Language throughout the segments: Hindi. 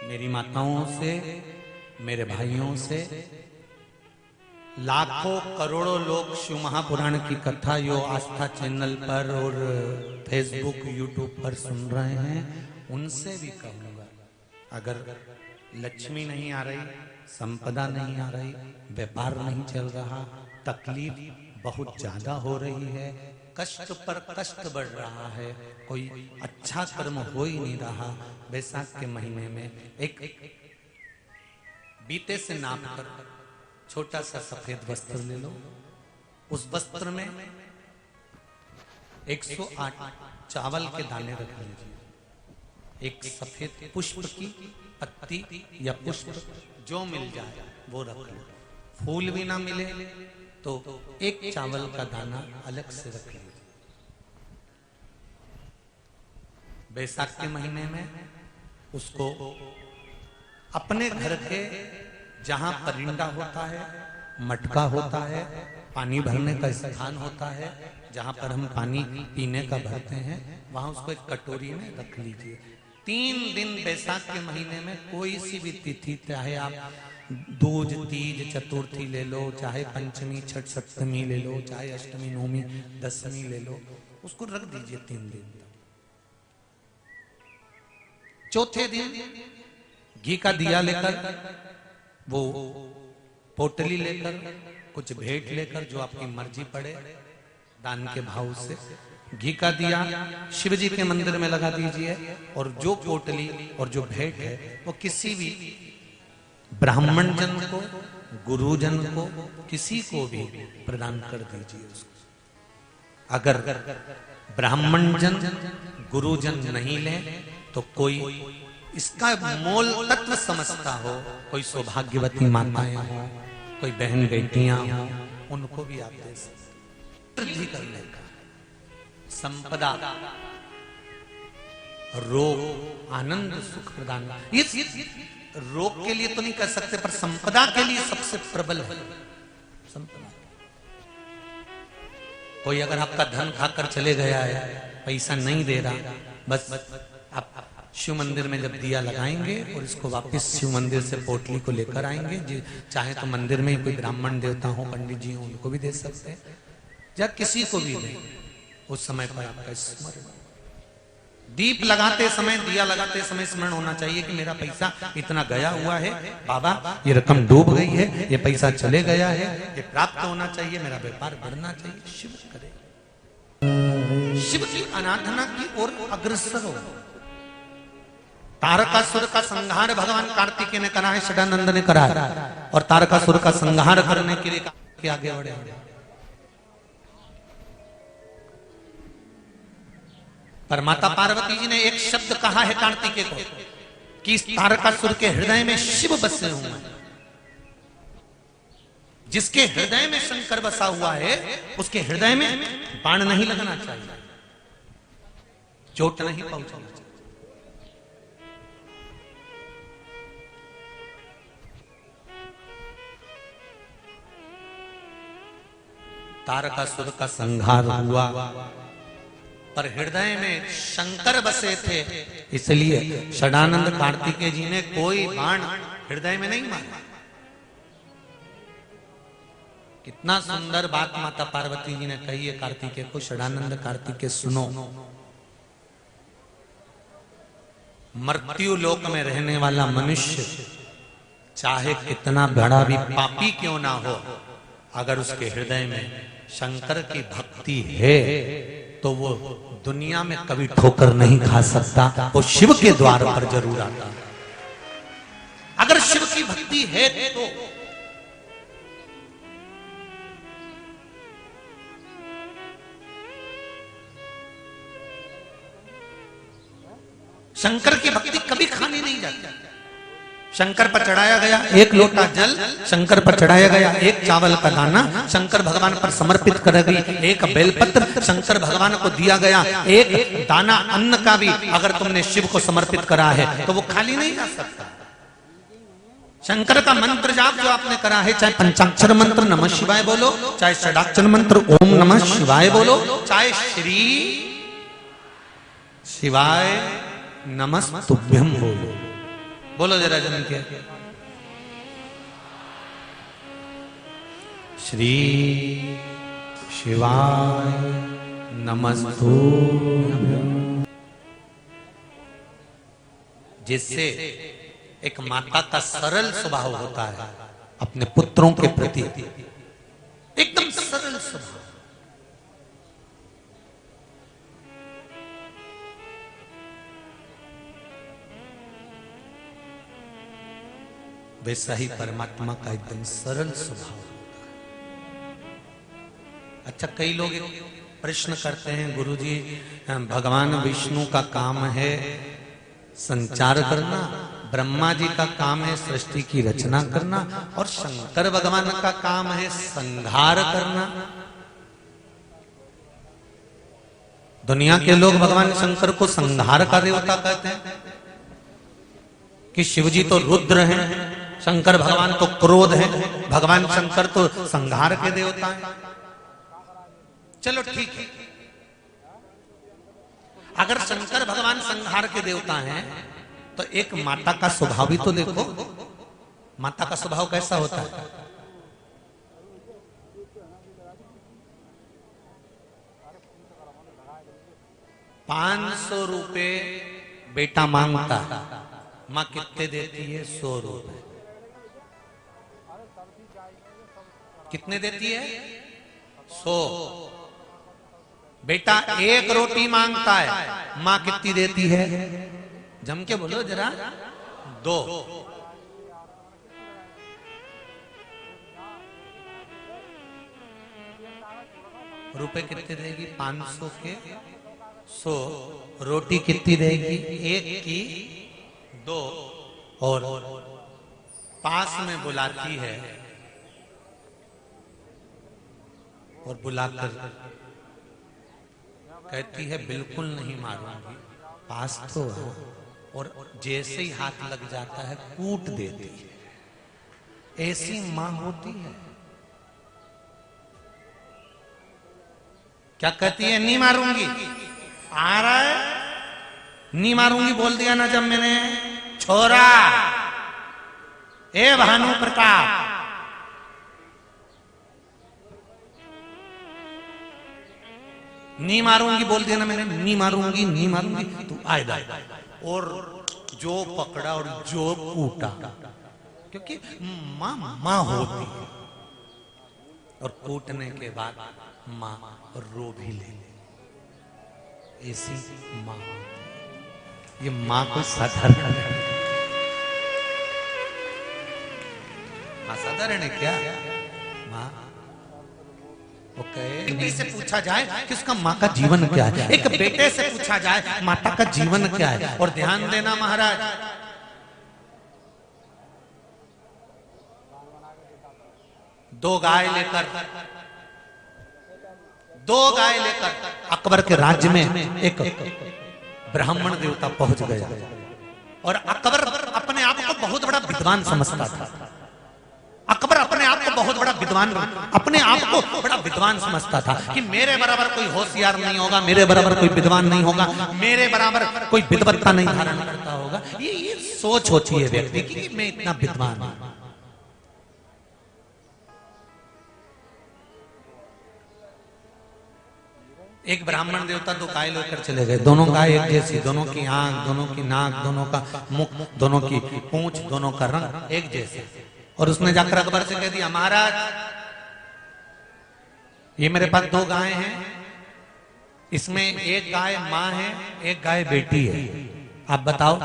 मेरी माताओं से, मेरे भाइयों से, लाखों करोड़ों लोग शिव महापुराण की कथा यो आस्था चैनल पर और फेसबुक यूट्यूब पर सुन रहे हैं, उनसे भी कहूंगा, अगर लक्ष्मी नहीं आ रही, संपदा नहीं आ रही, व्यापार नहीं चल रहा, तकलीफ बहुत ज्यादा हो रही है, कष्ट पर कष्ट बढ़ रहा है, कोई अच्छा कर्म हो ही नहीं रहा, बैसाख के महीने में एक बीते से नाप कर छोटा सा सफेद वस्त्र ले लो, उस वस्त्र में 108 चावल के दाने रख लीजिए, एक सफेद पुष्प की पत्ती या पुष्प जो मिल जाए वो रख लो, फूल भी ना मिले तो एक चावल का दाना अलग से रख लीजिए। बैसाख के महीने में उसको अपने घर के जहां परिंदा होता है, मटका होता है, पानी भरने का स्थान होता है, जहां पर हम पानी पीने का भरते हैं, वहां उसको एक कटोरी में रख लीजिए। 3 दिन बैसाख के महीने में कोई सी भी तिथि, चाहे आप दूज, तीज, चतुर्थी ले लो, चाहे पंचमी, छठ, सप्तमी ले लो, चाहे अष्टमी, नवमी, दशमी ले लो, उसको रख दीजिए 3 दिन। चौथे दिन घी का दिया लेकर, वो पोटली लेकर, कुछ भेंट लेकर, जो आपकी मर्जी पड़े, दान के भाव से घी का दिया शिव जी के मंदिर में लगा दीजिए, और जो पोटली और जो भेंट है वो किसी भी ब्राह्मण जन को, गुरुजन को, किसी को भी प्रदान कर दीजिए उसको। अगर ब्राह्मण जन, गुरुजन नहीं ले तो कोई इसका मोल तत्व समझता हो, कोई सौभाग्यवती माताएं हो, कोई बहन बेटियां हो, उनको भी आप दे सकते। वृद्धि करने का, संपदा, रोग, आनंद, सुख प्रदान, इस रोग के लिए तो नहीं कर सकते, पर संपदा के लिए सबसे प्रबल है संपदा। कोई अगर आपका धन खाकर चले गया है, पैसा नहीं दे रहा, बस आप शिव मंदिर में जब दिया लगाएंगे और इसको वापस शिव मंदिर से पोटली को लेकर आएंगे, चाहे तो मंदिर में कोई ब्राह्मण देवता हो, पंडित जी हो, उनको भी दे सकते हैं, या किसी को भी दें, उस समय पर आपका स्मरण, दीप लगाते समय, दिया लगाते समय स्मरण होना चाहिए कि मेरा पैसा इतना गया हुआ है, बाबा ये रकम डूब गई है, ये पैसा चले गया है, ये प्राप्त होना चाहिए, मेरा व्यापार बढ़ना चाहिए। शिव करे, शिव की आराधना की ओर अग्रसर हो। तारकासुर का संहार भगवान कार्तिकेय ने करा है, षडानंद ने करा है, और तारकासुर का संहार करने के लिए आगे बढ़े। पर माता पार्वती जी ने एक शब्द कहा है कार्तिकेय को कि तारकासुर के हृदय में शिव बसे हुए हैं। जिसके हृदय में शंकर बसा हुआ है, उसके हृदय में बाण नहीं लगना चाहिए, चोट नहीं पहुंचना चाहिए। तारकासुर का संहार हुआ, पर हृदय में शंकर बसे थे, इसलिए षडानंद कार्तिकेय जी ने कोई बाण हृदय में नहीं मारा। कितना सुंदर बात माता पार्वती जी ने कही है कार्तिकेय को, षडानंद कार्तिकेय सुनो, मृत्यु लोक में रहने वाला मनुष्य चाहे कितना बड़ा भी पापी क्यों ना हो, अगर उसके हृदय में शंकर की भक्ति है तो वो दुनिया में कभी ठोकर नहीं खा सकता, वो शिव के द्वार पर जरूर आता। अगर शिव की भक्ति है तो शंकर की भक्ति कभी खाने नहीं जाती। शंकर पर चढ़ाया गया 1 लोटा जल, शंकर पर चढ़ाया गया 1 चावल का दाना, शंकर भगवान पर समर्पित कर गई 1 बेलपत्र, शंकर भगवान को दिया गया 1 दाना अन्न का भी अगर तुमने शिव को समर्पित करा है तो वो खाली नहीं जा सकता। शंकर का मंत्र जाप जो आपने करा है, चाहे पंचाक्षर मंत्र नमः शिवाय बोलो, चाहे षडाक्षर मंत्र ओम नमः शिवाय बोलो, चाहे श्री शिवाय नमस्तुभ्यम बोलो, बोलो जरा जन के। श्री शिवाय नमस्तुभ्यं। जिससे एक माता का सरल स्वभाव होता है अपने पुत्रों के प्रति, एकदम सरल स्वभाव। वैसा ही परमात्मा का एकदम सरल स्वभाव होता है। अच्छा, कई लोग प्रश्न करते हैं, गुरुजी भगवान विष्णु का काम है संचार करना, ब्रह्मा जी का काम है सृष्टि की रचना करना, और शंकर भगवान का काम है संहार करना। दुनिया के लोग भगवान शंकर को संहार का देवता कहते हैं कि शिवजी तो रुद्र हैं, शंकर भगवान तो क्रोध है, भगवान शंकर तो संहार के देवता हैं। चलो ठीक है, अगर शंकर भगवान संहार के देवता हैं तो एक माता का स्वभाव भी तो देखो। माता का स्वभाव कैसा होता है? 500 रुपए बेटा मांगता है, मां कितने देती है? 100 रुपए। कितने देती है? 100। बेटा एक रोटी मांगता है, मां कितनी देती है? जम के बोलो जरा। 2। रुपए कितने देगी? 500 के 100। रोटी कितनी देगी? 1 की 2। और पास में बुलाती है और बुलाकर कहती है बिल्कुल नहीं मारूंगी, पास तो है। और जैसे ही हाथ लग जाता है कूट देती है। ऐसी मां होती है। क्या कहती है? नहीं मारूंगी। आ रहा है, नहीं मारूंगी बोल दिया ना जब मैंने। छोरा ए भानु प्रताप, नहीं मारूंगी बोल दिया ना मैंने, नहीं मारूंगी नहीं मारूंगी, तू आएगा। और जो पकड़ा और जो कूटा, क्योंकि मां मां होती है। और कूटने के बाद मां रो भी ले, ऐसी मां होती है। ये मां को साधारण है। मां साधारण है क्या? मां बेटे से पूछा जाए कि उसका माँ का जीवन क्या है, एक बेटे से पूछा जाए माता का जीवन क्या है। और ध्यान देना महाराज, दो गाय लेकर अकबर के राज्य में एक ब्राह्मण देवता पहुंच गया। और अकबर अपने आप को बहुत बड़ा विद्वान समझता था। अकबर अपने आप को बहुत बड़ा विद्वान, अपने आप को बड़ा विद्वान समझता था कि मेरे बराबर कोई होशियार नहीं होगा, मेरे बराबर कोई विद्वान नहीं होगा, मेरे बराबर कोई विद्वत्ता नहीं धारण करता होगा। ये सोच होती है व्यक्ति की कि मैं इतना विद्वान हूं। एक ब्राह्मण देवता 2 गाय लेकर चले गए। दोनों गाय एक जैसी, दोनों की आंख, दोनों की नाक, दोनों का मुख, दोनों की पूंछ, दोनों का रंग एक जैसे। और उसने जाकर अकबर से कह दिया, महाराज ये मेरे पास 2 गाय हैं, इसमें एक गाय माँ है, एक गाय बेटी है। आप बताओ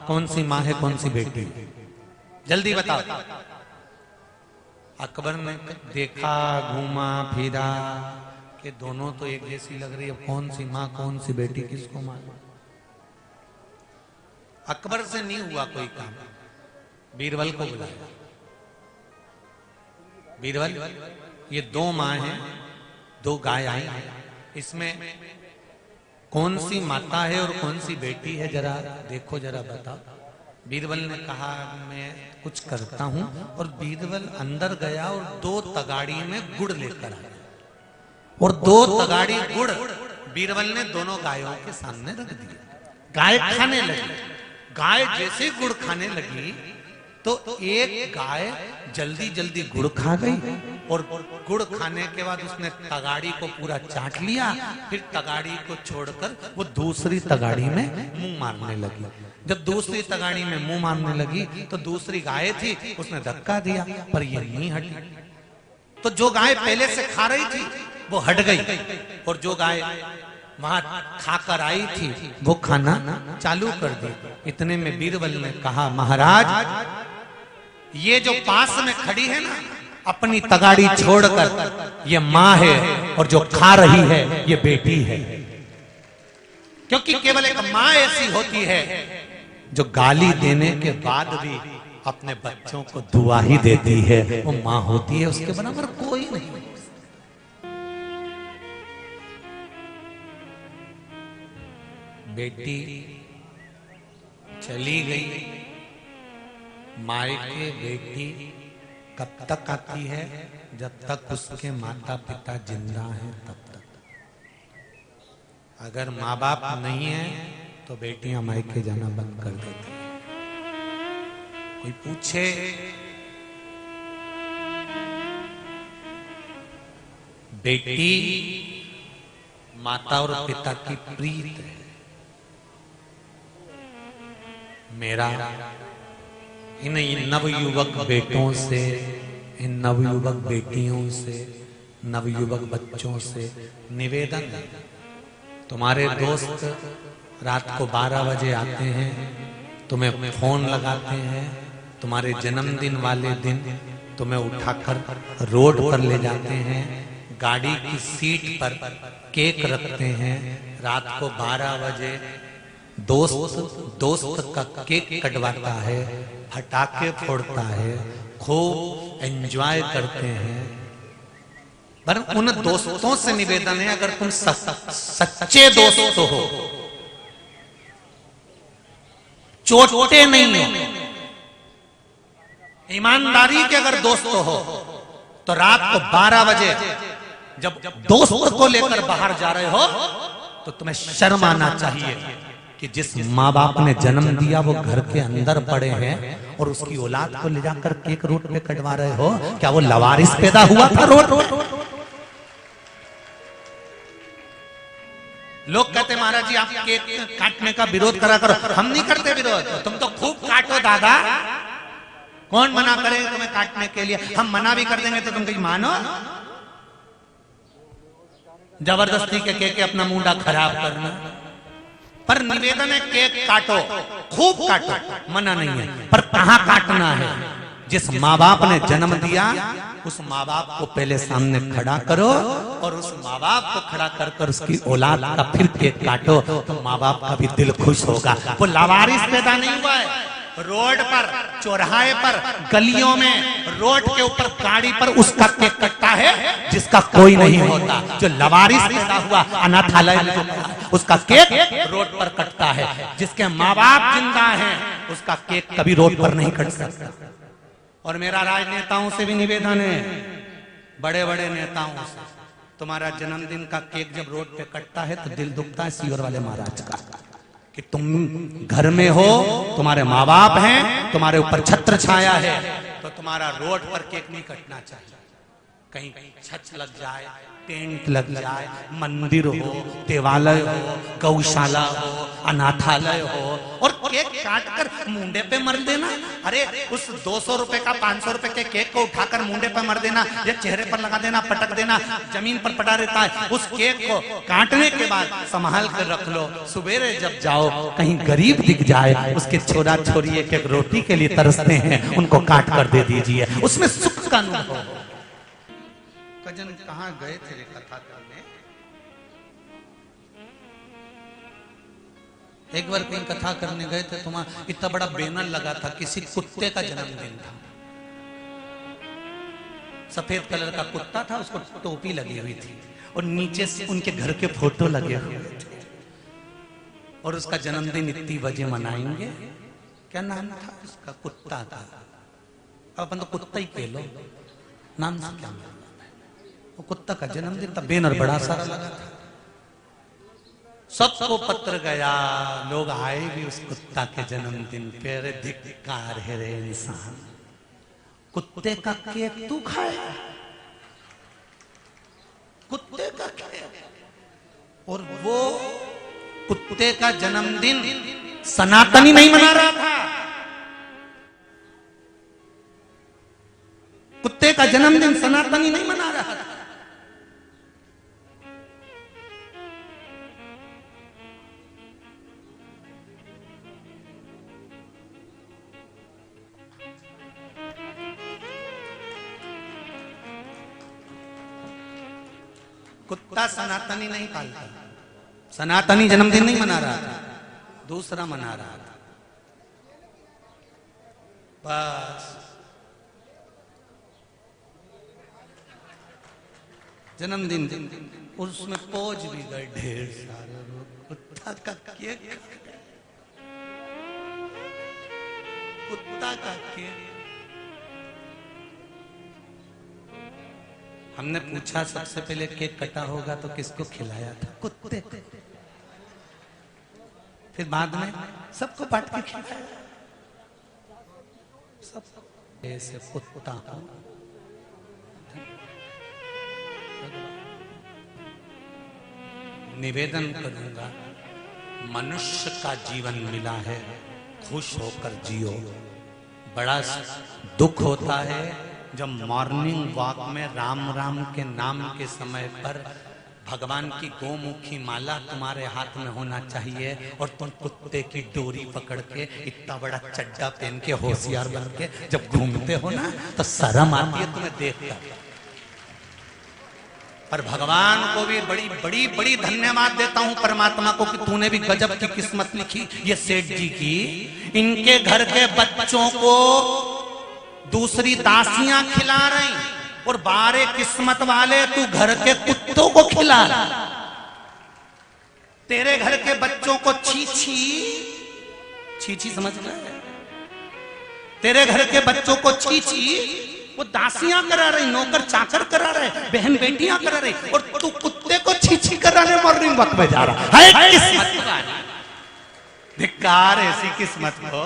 कौन सी माँ है, कौन सी बेटी है? जल्दी बताओ। अकबर ने देखा, घूमा फिरा कि दोनों तो एक जैसी लग रही है, कौन सी माँ कौन सी बेटी किसको मालूम। अकबर से नहीं हुआ कोई काम, बीरबल को बुलाया। बीरबल, ये 2 माँ हैं, 2 गाय आई, इसमें कौन सी माता है और कौन सी बेटी है, जरा देखो, जरा बताओ। बीरबल ने कहा मैं कुछ करता हूं। और बीरबल अंदर गया और 2 तगाड़ी में गुड़ लेकर आया। और 2 तगाड़ी गुड़ बीरबल ने दोनों गायों के सामने रख दिया। गाय खाने लगी। गाय जैसे गुड़ खाने लगी तो एक गाय जल्दी जल्दी गुड़ खा गई और गुड़ खाने के बाद उसने तगाड़ी को पूरा चाट लिया, फिर तगाड़ी को छोड़कर वो दूसरी तगाड़ी में मुंह मारने लगी। जब दूसरी तगाड़ी में मुंह मारने लगी तो दूसरी गाय थी, उसने धक्का दिया पर ये नहीं हटी। तो जो गाय पहले से खा रही थी वो हट गई और जो गाय वहां खाकर आई थी वो खाना चालू कर दी। इतने में बीरबल ने कहा, महाराज ये जो पास में खड़ी है ना, अपनी तगाड़ी छोड़कर ये माँ है और जो खा रही है ये बेटी है। क्योंकि केवल एक माँ ऐसी होती है जो गाली देने के बाद भी अपने बच्चों को दुआ ही देती है, वो माँ होती है, उसके बराबर कोई नहीं। बेटी चली गई मायके, बेटी कब तक आती है? जब तक उसके माता पिता जिंदा हैं तब तक। अगर माँ बाप नहीं है तो बेटियां मायके जाना बंद कर देती हैं। कोई पूछे बेटी माता और पिता की प्रीत है। मेरा इन नवयुवक बेटों से, इन नवयुवक बेटियों से, नवयुवक बच्चों से निवेदन है, तुम्हारे दोस्त रात को 12 बजे आते हैं, तुम्हें फोन लगाते हैं, तुम्हारे जन्मदिन वाले दिन तुम्हें उठाकर रोड पर ले जाते हैं, गाड़ी की सीट पर केक रखते हैं, रात को 12 बजे दोस्त का केक कटवाता है, फटाके फोड़ता है, खूब एंजॉय करते हैं। पर उन दोस्तों से निवेदन है, अगर तुम सच्चे दोस्त हो, चोटे नहीं हो, ईमानदारी के अगर दोस्त हो, तो रात को 12 बजे जब दोस्त को लेकर बाहर जा रहे हो तो तुम्हें शर्म आना चाहिए कि जिस माँ बाप ने जन्म दिया वो घर के अंदर पड़े हैं और उसकी औलाद को ले जाकर केक रोड पे कटवा रहे हो। क्या वो लवारिस पैदा हुआ था रोड? लोग कहते महाराज जी आप केक काटने का विरोध करा करो। हम नहीं करते विरोध, तुम तो खूब काटो दादा, कौन मना करेगा तुम्हें काटने के लिए? हम मना भी कर देंगे तो तुम कहीं मानो? जबरदस्ती के केक अपना मुंडा खराब करना। पर निवेदन है केक काटो, खूब काटो, मना नहीं है, पर कहां काटना है? जिस माँ बाप ने जन्म दिया उस माँ बाप को पहले सामने खड़ा करो और उस माँ बाप को खड़ा कर कर उसकी औलाद का फिर केक काटो, तो माँ बाप का भी दिल खुश होगा। वो लावारिस पैदा नहीं हुआ है। रोड पर, चौराहे पर, गलियों में, रोड के ऊपर, गाड़ी पर उसका केक कटता है जिसका कोई नहीं होता। जो लवारिस पैदा हुआ अनाथालय में उसका केक रोड पर कटता है। जिसके माँ बाप जिंदा हैं उसका केक कभी रोड पर नहीं कट सकता। और मेरा राजनेताओं से भी निवेदन है, बड़े बड़े नेताओं से, तुम्हारा जन्मदिन का केक जब रोड पे कटता है तो दिल दुखता है सीवर वाले महाराज का कि तुम घर में हो, तुम्हारे माँ बाप हैं, तुम्हारे ऊपर छत्र छाया है, तो तुम्हारा रोड पर केक नहीं कटना चाहिए। कहीं छत लग जाए, टेंट लग जाए, मंदिर हो, देवालय हो, गौशाला हो, अनाथालय हो, और केक काट कर मुंडे पे मर देना। अरे उस 200 रुपए का 500 रुपए के केक को उठाकर मुंडे पे मर देना या चेहरे पर लगा देना, पटक देना, जमीन पर पड़ा रहता है। उस केक को काटने के बाद संभाल कर रख लो। सुबेरे जब जाओ कहीं गरीब दिख जाए, उसके छोरा छोरी एक एक रोटी के लिए तरसते हैं, उनको काट कर दे दीजिए, उसमें सुख का अनुभव। कजन कहाँ गए थे रे कथा करने? एक बार कहीं कथा करने गए थे, तुम्हारा इतना बड़ा बैनर लगा था, किसी कुत्ते का जन्मदिन था, सफेद कलर का कुत्ता था, उसको टोपी लगी हुई थी और नीचे से उनके घर के फोटो लगे हुए थे और उसका जन्मदिन इतनी बजे मनाएंगे। क्या नाम था उसका? कुत्ता था। अब अपन तो कुत्ता ही कह लो, नाम से क्या वो कुत्ता का जन्मदिन था, बैनर बड़ा सारा लगा था। सबको पत्र गया, लोग आए भी उस कुत्ता के जन्मदिन पे। अरे धिक्कार है रे इंसान, कुत्ते का केक तू खाए, कुत्ते का केक। और वो कुत्ते का जन्मदिन सनातनी नहीं मना रहा था, कुत्ते का जन्मदिन सनातनी नहीं मना रहा था। कुत्ता सनातनी नहीं पालता, सनातनी जन्मदिन नहीं मना रहा था, दूसरा मना रहा था। बस जन्मदिन और उसमें पहुंच भी गए ढेर सारे लोग। कुत्ता का केक, कुत्ता का केक। हमने पूछा सबसे पहले केक कटा होगा तो किसको खिलाया था? कुत्ते। फिर बाद में सबको बांट के खिलाया। सब ऐसे कुत्ता हो। निवेदन करूंगा, मनुष्य का जीवन मिला है, खुश होकर जियो। बड़ा दुख होता है जब मॉर्निंग वॉक में राम राम के नाम के समय पर भगवान की गोमुखी माला तुम्हारे हाथ में होना चाहिए और तुम कुत्ते की डोरी पकड़ के इतना बड़ा चड्डा पहन के होशियार बन के जब घूमते हो ना तो शर्म आती है तुम्हें देखकर। पर भगवान को भी बड़ी बड़ी बड़ी धन्यवाद देता हूं परमात्मा को कि तूने भी गजब की किस्मत लिखी ये सेठ जी की। इनके घर के बच्चों को दूसरी दासियां खिला रही और बारे किस्मत वाले तू घर के कुत्तों को खिला रहा। तेरे घर के बच्चों को छीछी छीछी समझ रहे? तेरे घर के बच्चों को छीछी वो दासियां करा रही, नौकर चाकर करा रहे, बहन बेटियां करा रही और तू कुत्ते को छीछी कराने मॉर्निंग वॉक में जा रहा है। किस्मत वाली, धिक्कार ऐसी किस्मत को।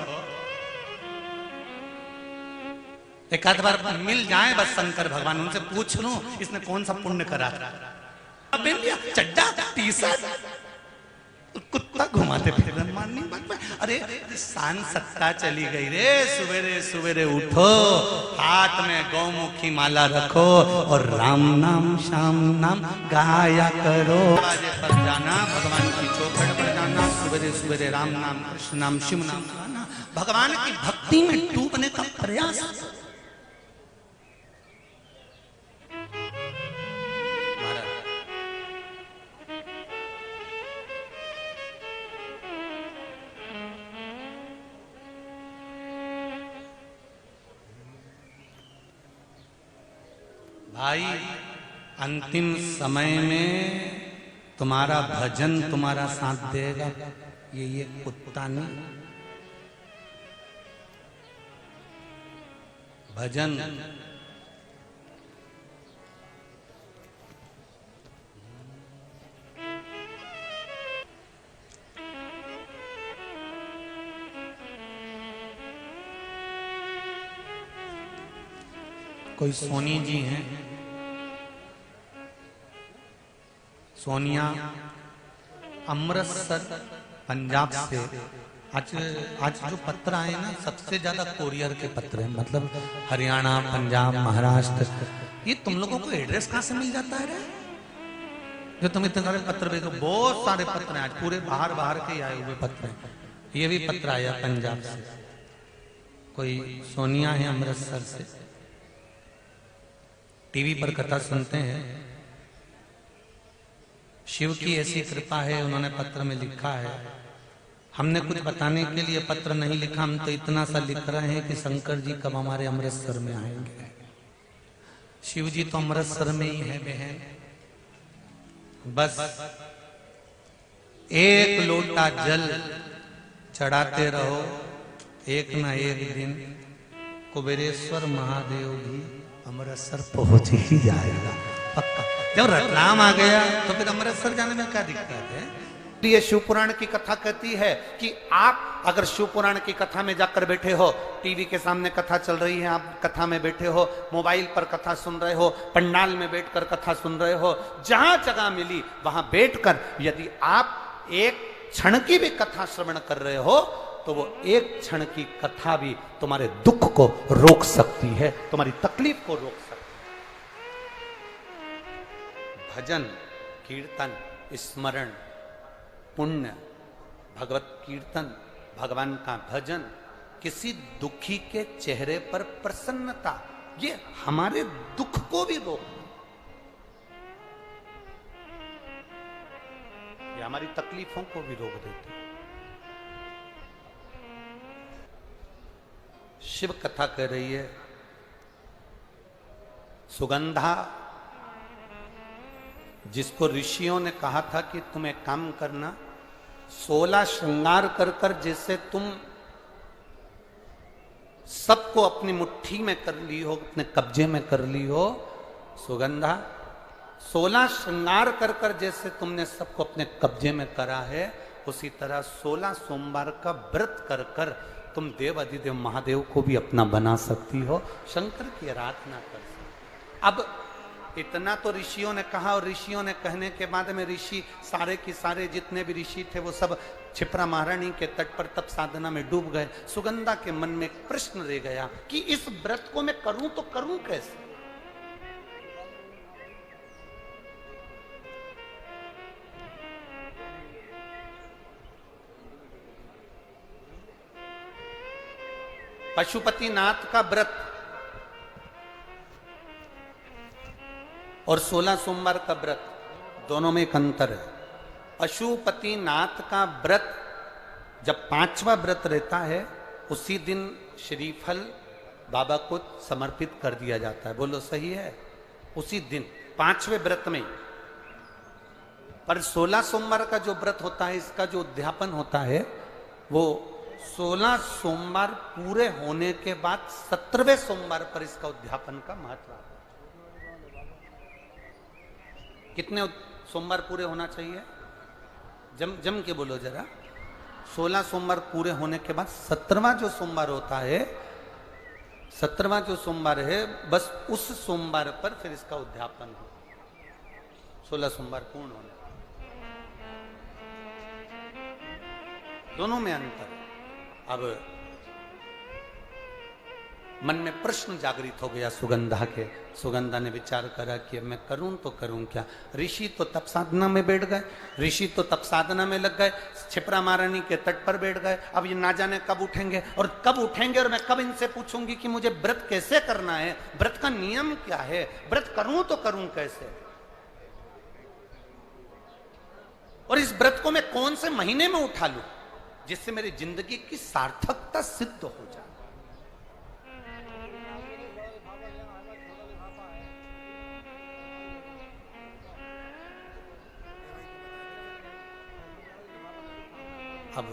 एक आध बार मिल जाए बस शंकर भगवान, उनसे पूछ लूं इसने कौन सा पुण्य करा था। चड्डा टी शर्ट कुत्ता घुमाते फिर माननी बात में। अरे शान सत्ता चली गई रे। सवेरे सवेरे उठो, हाथ में गौमुखी माला रखो और राम नाम श्याम नाम गाया करो। दरवाजे पर जाना, भगवान की चौखट पर जाना, सवेरे सवेरे राम नाम कृष्ण नाम शिव नाम गाना, भगवान की भक्ति में डूबने का प्रयास। भाई अंतिम समय में तुम्हारा भजन तुम्हारा साथ देगा, ये कुत्ता नहीं। भजन कोई सोनी जी हैं, सोनिया अमृतसर पंजाब से। आज जो पत्र आए ना सबसे ज्यादा कोरियर के पत्र हैं, मतलब हरियाणा, पंजाब, महाराष्ट्र। ये तुम लोगों को एड्रेस कहां से मिल जाता है रे? जो तुम इतने सारे पत्र भेजो, बहुत सारे पत्र हैं आज, पूरे बाहर के आए हुए पत्र हैं। ये भी पत्र आया पंजाब से, कोई सोनिया है अमृतसर से। टीवी पर कथा सुनते हैं, शिव की ऐसी कृपा है, उन्होंने पत्र में लिखा है। हमने कुछ बताने के लिए पत्र नहीं लिखा, हम तो इतना सा लिख रहे हैं कि शंकर जी कब हमारे अमृतसर में आएंगे। शिव जी तो अमृतसर में ही है बहन। बस एक लोटा जल चढ़ाते रहो, एक ना एक दिन कुबेरेश्वर महादेव भी अमृतसर पहुंच ही जाएगा पक्का। जब रतलाम आ गया तो फिर अमृतसर जाने में क्या दिक्कत है? ये शिव पुराण की कथा कहती है कि आप अगर शिव पुराण की कथा में जाकर बैठे हो, टीवी के सामने कथा चल रही है, आप कथा में बैठे हो, मोबाइल पर कथा सुन रहे हो, पंडाल में बैठकर कथा सुन रहे हो, जहां जगह मिली वहां बैठकर यदि आप एक क्षण की भी कथा श्रवण कर रहे हो तो वो एक क्षण की कथा भी तुम्हारे दुख को रोक सकती है, तुम्हारी तकलीफ को रोक सकती है। भजन, कीर्तन, स्मरण, पुण्य, भगवत कीर्तन, भगवान का भजन, किसी दुखी के चेहरे पर प्रसन्नता, ये हमारे दुख को भी रोक, ये हमारी तकलीफों को भी रोक देते। शिव कथा कह रही है, सुगंधा, जिसको ऋषियों ने कहा था कि तुम एक काम करना, 16 श्रृंगार कर कर जैसे तुम सबको अपनी मुट्ठी में कर ली हो, अपने कब्जे में कर ली हो, सुगंधा 16 श्रृंगार कर कर जैसे तुमने सबको अपने कब्जे में करा है, उसी तरह 16 सोमवार का व्रत कर कर तुम देव अधिदेव महादेव को भी अपना बना सकती हो, शंकर की आराधना कर सकती। अब इतना तो ऋषियों ने कहा, और ऋषियों ने कहने के बाद में ऋषि सारे के सारे जितने भी ऋषि थे वो सब क्षिप्रा महारानी के तट पर तप साधना में डूब गए। सुगंधा के मन में एक प्रश्न रह गया कि इस व्रत को मैं करूं तो करूं कैसे। पशुपतिनाथ का व्रत और 16 सोमवार का व्रत, दोनों में एक अंतर है। पशुपतिनाथ का व्रत जब 5वां व्रत रहता है, उसी दिन श्रीफल बाबा को समर्पित कर दिया जाता है। बोलो सही है? उसी दिन 5वें व्रत में। पर 16 सोमवार का जो व्रत होता है, इसका जो उद्यापन होता है, वो 16 सोमवार पूरे होने के बाद 17वें सोमवार पर इसका उद्यापन का महत्व है। कितने सोमवार पूरे होना चाहिए? जम के बोलो जरा। 16 सोमवार पूरे होने के बाद 17वां जो सोमवार होता है, 17वां जो सोमवार है, बस उस सोमवार पर फिर इसका उद्यापन हो। 16 सोमवार पूर्ण होने, दोनों में अंतर है। अब मन में प्रश्न जागृत हो गया सुगंधा के। सुगंधा ने विचार करा कि मैं करूं तो करूं क्या। ऋषि तो तप साधना में बैठ गए, ऋषि तो तप साधना में लग गए, क्षिप्रा महारानी के तट पर बैठ गए। अब ये ना जाने कब उठेंगे और कब उठेंगे, और मैं कब इनसे पूछूंगी कि मुझे व्रत कैसे करना है, व्रत का नियम क्या है, व्रत करूं तो करूं कैसे, और इस व्रत को मैं कौन से महीने में उठा लूं जिससे मेरी जिंदगी की सार्थकता सिद्ध हो जाए। अब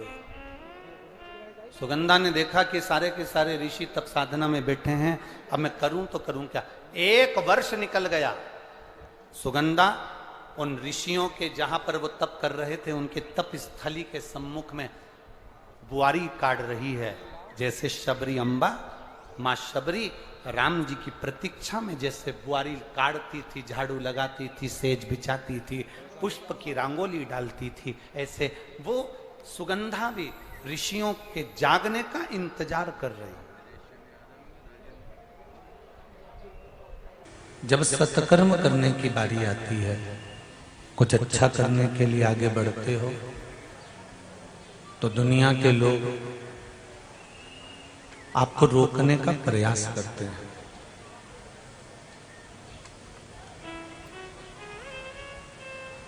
सुगंधा ने देखा कि सारे के सारे ऋषि तप साधना में बैठे हैं, अब मैं करूं तो करूं क्या। 1 वर्ष निकल गया। सुगंधा उन ऋषियों के जहां पर वो तप कर रहे थे, उनके तप स्थली के सम्मुख में बुआरी काट रही है। जैसे शबरी अम्बा, मां शबरी राम जी की प्रतीक्षा में जैसे बुआरी काटती थी, झाड़ू लगाती थी, सेज बिछाती थी, पुष्प की रंगोली डालती थी, ऐसे वो सुगंधा भी ऋषियों के जागने का इंतजार कर रही। जब सत्कर्म करने की बारी आती है, कुछ अच्छा करने के लिए आगे बढ़ते हो, तो दुनिया के लोग आपको रोकने का प्रयास करते हैं।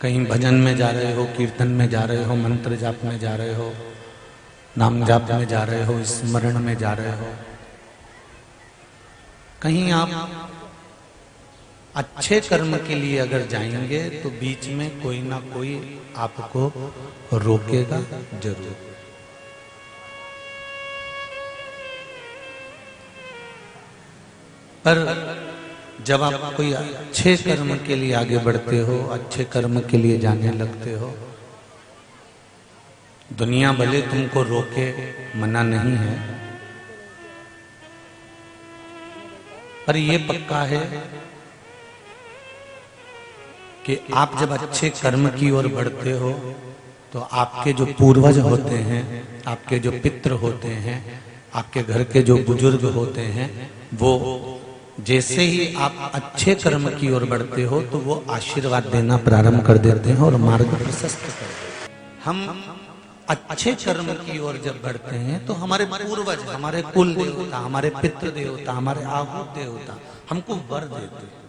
कहीं भजन में जा रहे हो, कीर्तन में जा रहे हो, मंत्र जाप में जा रहे हो, नाम जाप में जा रहे हो, स्मरण में जा रहे हो, कहीं आप अच्छे कर्म के लिए अगर जाएंगे तो बीच में कोई ना कोई आपको रोकेगा जरूर। पर जब आप कोई अच्छे कर्म के लिए आगे बढ़ते हो, अच्छे कर्म के लिए जाने लगते हो, दुनिया भले तुमको रोके, मना नहीं है, पर ये पक्का है कि आप जब अच्छे कर्म की ओर बढ़ते हो तो आपके जो पूर्वज होते हैं, आपके जो पितृ होते हैं, आपके घर के जो बुजुर्ग होते हैं, वो जैसे ही आप अच्छे कर्म की ओर बढ़ते हो तो वो आशीर्वाद देना प्रारंभ कर देते हैं और मार्ग प्रशस्त कर देते हैं। हम अच्छे कर्म की ओर जब बढ़ते हैं तो हमारे पूर्वज, हमारे कुल देवता, हमारे पितृ देवता, हमारे आहूत देवता हमको वर देते हैं।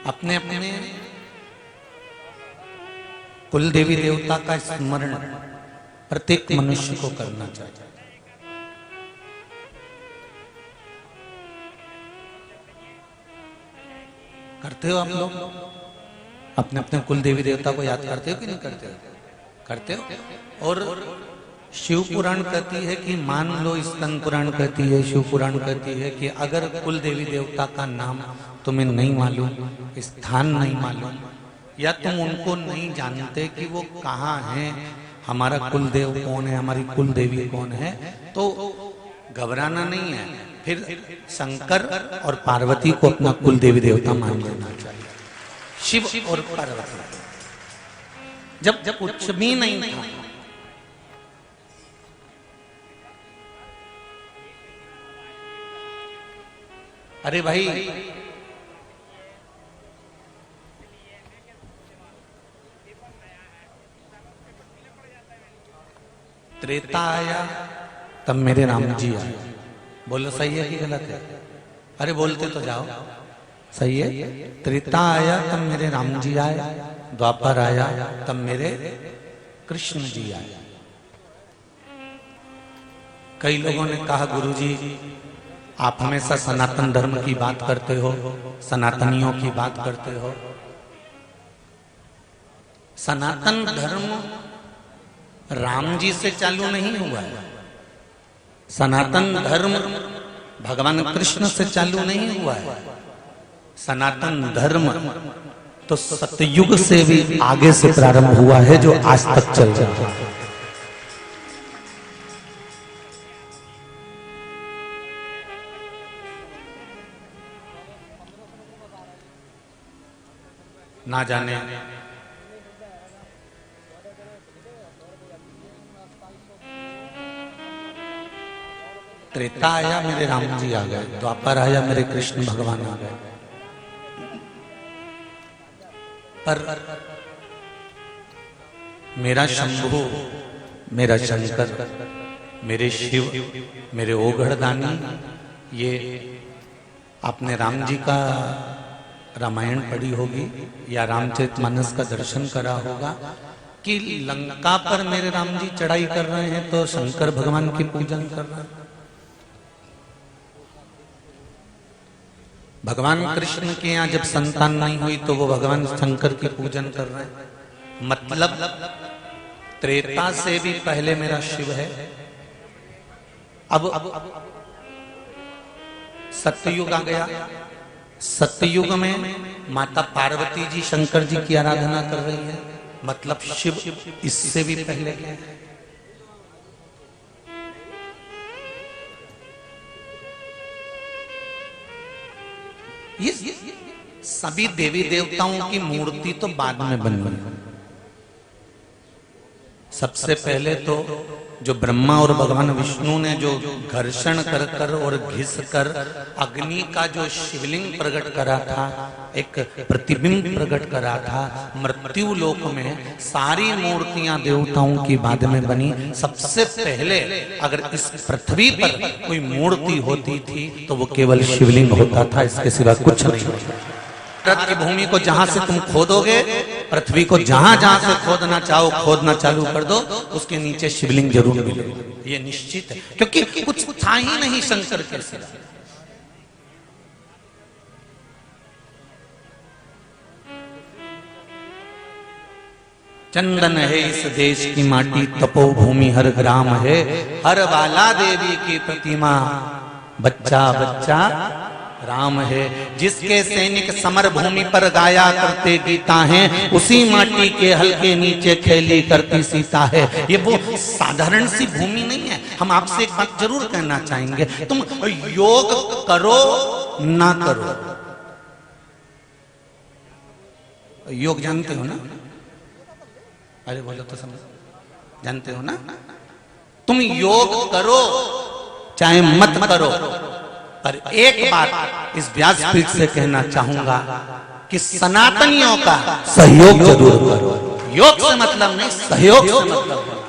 अपने अपने कुल देवी देवता का स्मरण प्रत्येक मनुष्य को करना चाहिए। करते हो आप लोग? अपने अपने कुल देवी देवता को याद करते हो कि नहीं करते हो? करते हो। और शिव पुराण कहती है कि, मान लो स्कंद पुराण कहती है, शिव पुराण कहती है कि अगर कुल देवी देवता का नाम तुम्हें नहीं मालूम, स्थान नहीं मालूम, या तुम उनको नहीं जानते कि वो कहाँ हैं, हमारा कुल देव कौन है, हमारी कुल देवी कौन है, तो घबराना नहीं है। फिर शंकर और पार्वती को अपना कुल देवी देवता मान लेना चाहिए। शिव और पार्वती जब कुछ भी नहीं था, अरे भाई त्रेता आया तब मेरे राम जी आए। बोलो सही है कि गलत है? अरे बोलते तो जाओ। सही है। त्रेता आया तब मेरे राम जी आए, द्वापर आया तब मेरे कृष्ण जी आए। कई लोगों ने कहा, गुरुजी आप हमेशा सनातन धर्म की बात करते हो, सनातनियों की बात करते हो। सनातन धर्म राम जी से चालू नहीं हुआ है। सनातन धर्म भगवान कृष्ण से चालू नहीं हुआ है। सनातन धर्म तो सतयुग से भी आगे से प्रारंभ हुआ है, जो आज तक चल रहा है। ना जाने त्रेता आया मेरे राम जी आ गए, द्वापर आया मेरे कृष्ण भगवान आ गए। पर मेरा शंभु, मेरा शंकर, मेरे शिव, मेरे ओघड़दानी, ये आपने राम जी का रामायण पढ़ी होगी या रामचरितमानस का दर्शन करा होगा कि लंका पर मेरे राम जी चढ़ाई कर रहे हैं तो शंकर भगवान की पूजन कर रहे हैं। भगवान कृष्ण के यहाँ जब संतान नहीं हुई तो वो भगवान शंकर की पूजन कर रहे हैं। मतलब त्रेता से भी पहले मेरा शिव है। अब सत्ययुग आ गया। सत्ययुग में माता पार्वती जी शंकर जी की आराधना कर रही है, मतलब शिव इससे भी पहले गए। ये सभी देवी देवताओं की मूर्ति तो बाद में बनी। सबसे पहले तो जो ब्रह्मा और भगवान विष्णु ने जो घर्षण कर कर और घिस कर अग्नि का जो शिवलिंग प्रकट करा था, एक प्रतिबिंब प्रकट करा था, मृत्यु लोक में सारी मूर्तियां देवताओं की बाद में बनी। सबसे पहले अगर इस पृथ्वी पर कोई मूर्ति होती थी तो वो केवल शिवलिंग होता था, इसके सिवा कुछ नहीं होता। भारत की भूमि को जहां से तुम खोदोगे, पृथ्वी को जहां जहां से खोदना चाहो खोदना चालू कर दो, उसके नीचे शिवलिंग जरूर मिलेगा, ये निश्चित है। क्योंकि कुछ था ही नहीं शंकर के सिवा। चंदन है इस देश की माटी, तपोभूमि हर ग्राम है, हर बाला देवी की प्रतिमा बच्चा बच्चा राम है। जिसके सैनिक समर भूमि पर गाया करते गीता हैं, उसी माटी के हल्के नीचे खेली करती सीता है। ये वो साधारण सी भूमि नहीं है। हम आपसे एक बात जरूर कहना चाहेंगे, तुम योग करो ना करो, योग जानते हो ना? अरे बोलो तो समझ, जानते हो ना? तुम योग करो चाहे मत करो, पर एक बात इस व्यासपीठ से कहना चाहूंगा कि सनातनियों का सहयोग जरूर करो। योग से मतलब नहीं, सहयोग से मतलब।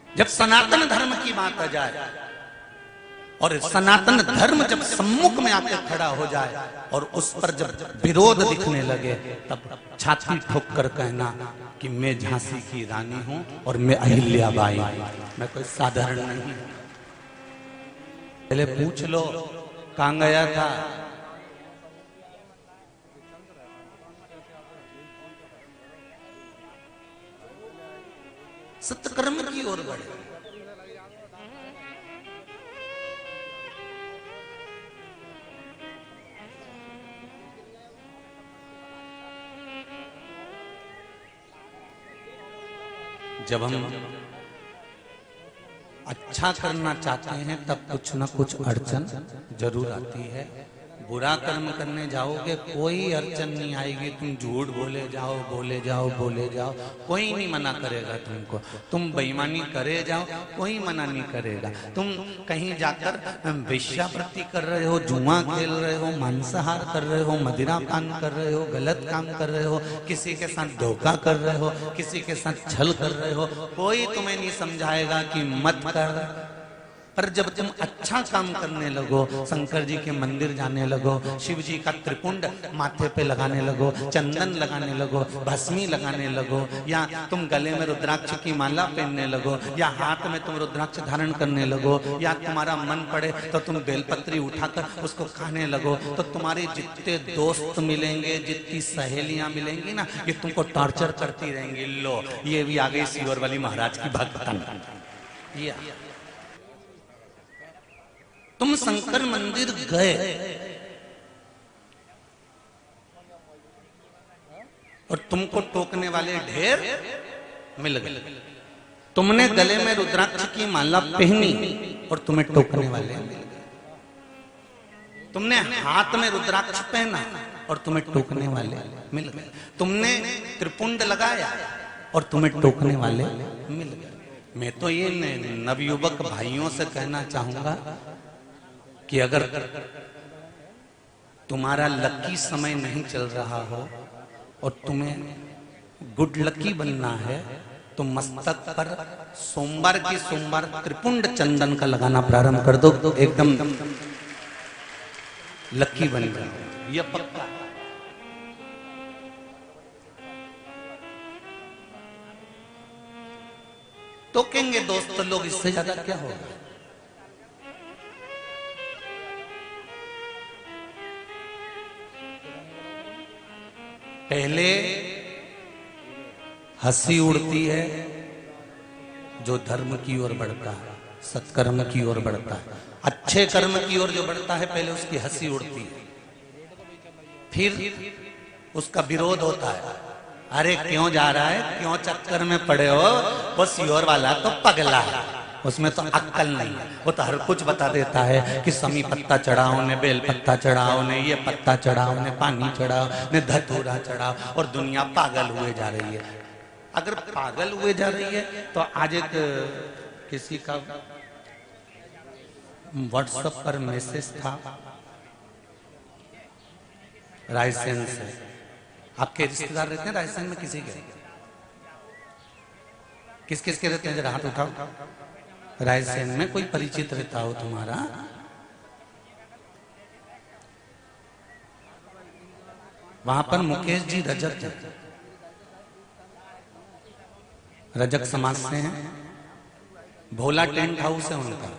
जब सनातन धर्म की बात आ जाए और सनातन धर्म जब सम्मुख में आकर खड़ा हो जाए और उस पर जब विरोध दिखने लगे, तब छाती ठोक कर कहना कि मैं झांसी की रानी हूं और मैं अहिल्याबाई हूं, मैं कोई साधारण नहीं। पहले पूछ लो कहां गया था? सत्कर्म की ओर बढ़े। जब हम अच्छा करना चाहते हैं तब कुछ ना कुछ अड़चन जरूर आती है। बुरा कर्म करने जाओगे कोई अड़चन नहीं आएगी, तुम झूठ बोले जाओ बोले जाओ बोले जाओ, कोई नहीं मना करेगा तुमको। तुम बेईमानी करे जाओ, कोई मना नहीं करेगा। तुम कहीं जाकर वेश्यावृत्ति कर रहे हो, जुआ खेल रहे हो, मांसाहार कर रहे हो, मदिरा पान कर रहे हो, गलत काम कर रहे हो, किसी के साथ धोखा कर रहे हो, किसी के साथ छल कर रहे हो, कोई तुम्हें नहीं समझाएगा कि मत कर। पर जब तुम अच्छा काम करने लगो, शंकर जी के मंदिर जाने लगो, शिव जी का त्रिपुंड माथे पे लगाने लगो, चंदन लगाने लगो, भस्मी लगाने लगो, या तुम गले में रुद्राक्ष की माला पहनने लगो, या हाथ में तुम रुद्राक्ष धारण करने लगो, या तुम्हारा मन पड़े तो तुम बेलपत्री उठाकर उसको खाने लगो, तो तुम्हारे जितने दोस्त मिलेंगे, जितनी सहेलियां मिलेंगी ना, ये तुमको टॉर्चर करती रहेंगी। लो ये भी आ गई सीवर वाली महाराज की भक्तन। तुम शंकर मंदिर गए और तुमको टोकने वाले ढेर मिल गए। तुमने गले में रुद्राक्ष की माला पहनी और तुम्हें टोकने वाले मिल गए। तुमने हाथ में रुद्राक्ष पहना और तुम्हें टोकने वाले मिल गए। तुमने त्रिपुंड लगाया और तुम्हें टोकने वाले मिल गए। मैं तो ये नवयुवक भाइयों से कहना चाहूंगा कि अगर तुम्हारा लकी समय नहीं चल रहा हो और तुम्हें गुड लकी बनना है, तो मस्तक पर सोमवार की सोमवार त्रिपुंड चंदन का लगाना प्रारंभ कर दो, तो एकदम लकी बन जाओ, यह पक्का। तो कहेंगे दोस्त लोग, इससे ज्यादा क्या होगा? पहले हंसी उड़ती है जो धर्म की ओर बढ़ता है, सत्कर्म की ओर बढ़ता है, अच्छे कर्म की ओर जो बढ़ता है, पहले उसकी हंसी उड़ती है, फिर उसका विरोध होता है। अरे क्यों जा रहा है, क्यों चक्कर में पड़े हो, वो सीहोर वाला तो पगला है, उसमें तो अक्कल नहीं है, वो तो हर कुछ बता देता है कि समी पत्ता चढ़ाओ ने, बेल पत्ता चढ़ाओ ने, ये पत्ता चढ़ाओ ने, पानी चढ़ाओ ने, धतूरा चढ़ाओ, और दुनिया पागल हुए जा रही है। अगर पागल हुए जा रही है तो आज एक किसी का व्हाट्सएप पर मैसेज था रायसेन से। आपके रिश्तेदार रहते हैं रायसेन में? किसी के किस किस के रहते हैं, जरा हाथ उठाओ। रायसेन में कोई परिचित रहता हो तुम्हारा? वहां पर मुकेश जी रजक थे, रजक समाज से हैं, भोला टेंट हाउस है उनका,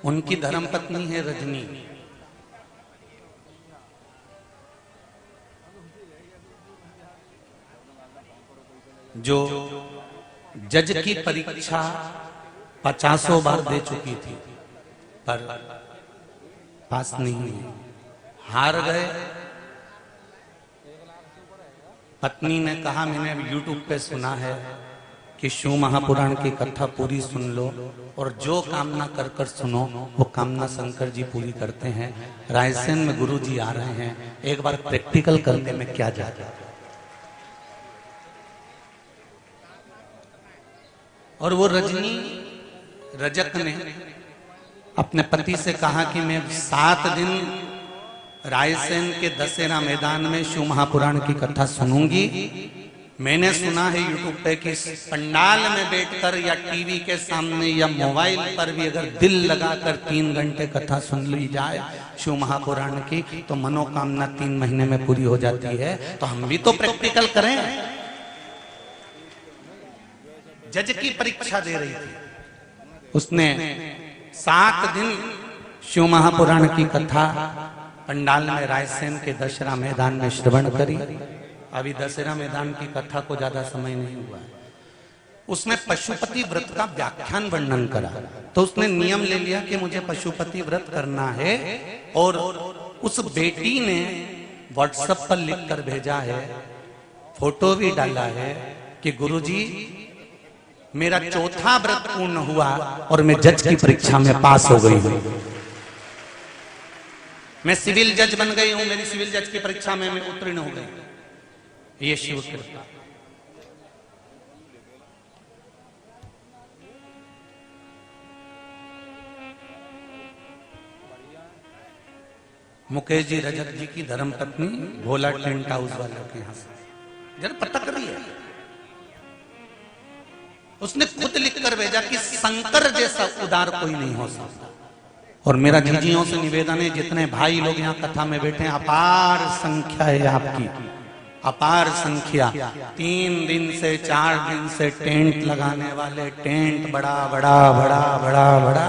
उनकी धर्मपत्नी है रजनी। जो जज की परीक्षा 50 बार दे चुकी थी, पर पास नहीं हुई, हार गए। पत्नी ने कहा, मैंने यूट्यूब पे सुना है कि शिव महापुराण की कथा पूरी सुन लो और जो कामना कर कर सुनो वो कामना शंकर जी पूरी करते हैं। रायसेन में गुरु जी आ रहे हैं, एक बार प्रैक्टिकल करने में क्या जाता है। और वो रजनी रजक ने अपने पति से कहा कि मैं 7 दिन रायसेन के दशहरा मैदान में शिव महापुराण की कथा सुनूंगी। मैंने सुना है यूट्यूब पे कि पंडाल में बैठकर या टीवी के सामने या मोबाइल पर भी अगर दिल लगाकर 3 घंटे कथा सुन ली जाए शिव महापुराण की तो मनोकामना 3 महीने में पूरी हो जाती है। तो हम भी तो प्रैक्टिकल करें। जज की परीक्षा दे रही थी, उसने 7 दिन शिव महापुराण की कथा पंडाल में रायसेन के दशहरा मैदान में श्रवण करी। अभी दशहरा मैदान की कथा को ज्यादा समय नहीं हुआ है। उसमें पशुपति व्रत का व्याख्यान वर्णन करा, तो उसने नियम ले लिया कि मुझे पशुपति व्रत करना है। और उस बेटी ने व्हाट्सएप पर लिखकर भेजा है, फोटो भी डाला है कि गुरुजी मेरा 4था व्रत पूर्ण हुआ और मैं जज की परीक्षा में पास हो गई हूं। मैं सिविल जज बन गई हूं, मेरी सिविल जज की परीक्षा में मैं उत्तीर्ण हो गई। ये शिव कृपा। मुकेश जी रजक जी की धर्म पत्नी भोला टेंट हाउस वालों के यहां से जरा पटक रही है। उसने खुद लिखकर भेजा कि शंकर जैसा उदार कोई नहीं हो सकता। और मेरा जीजियों से निवेदन है, जितने भाई लोग यहाँ कथा में बैठे हैं, अपार संख्या है आपकी, अपार संख्या। 3 दिन से 4 दिन से टेंट लगाने वाले, टेंट बड़ा बड़ा बड़ा बड़ा बड़ा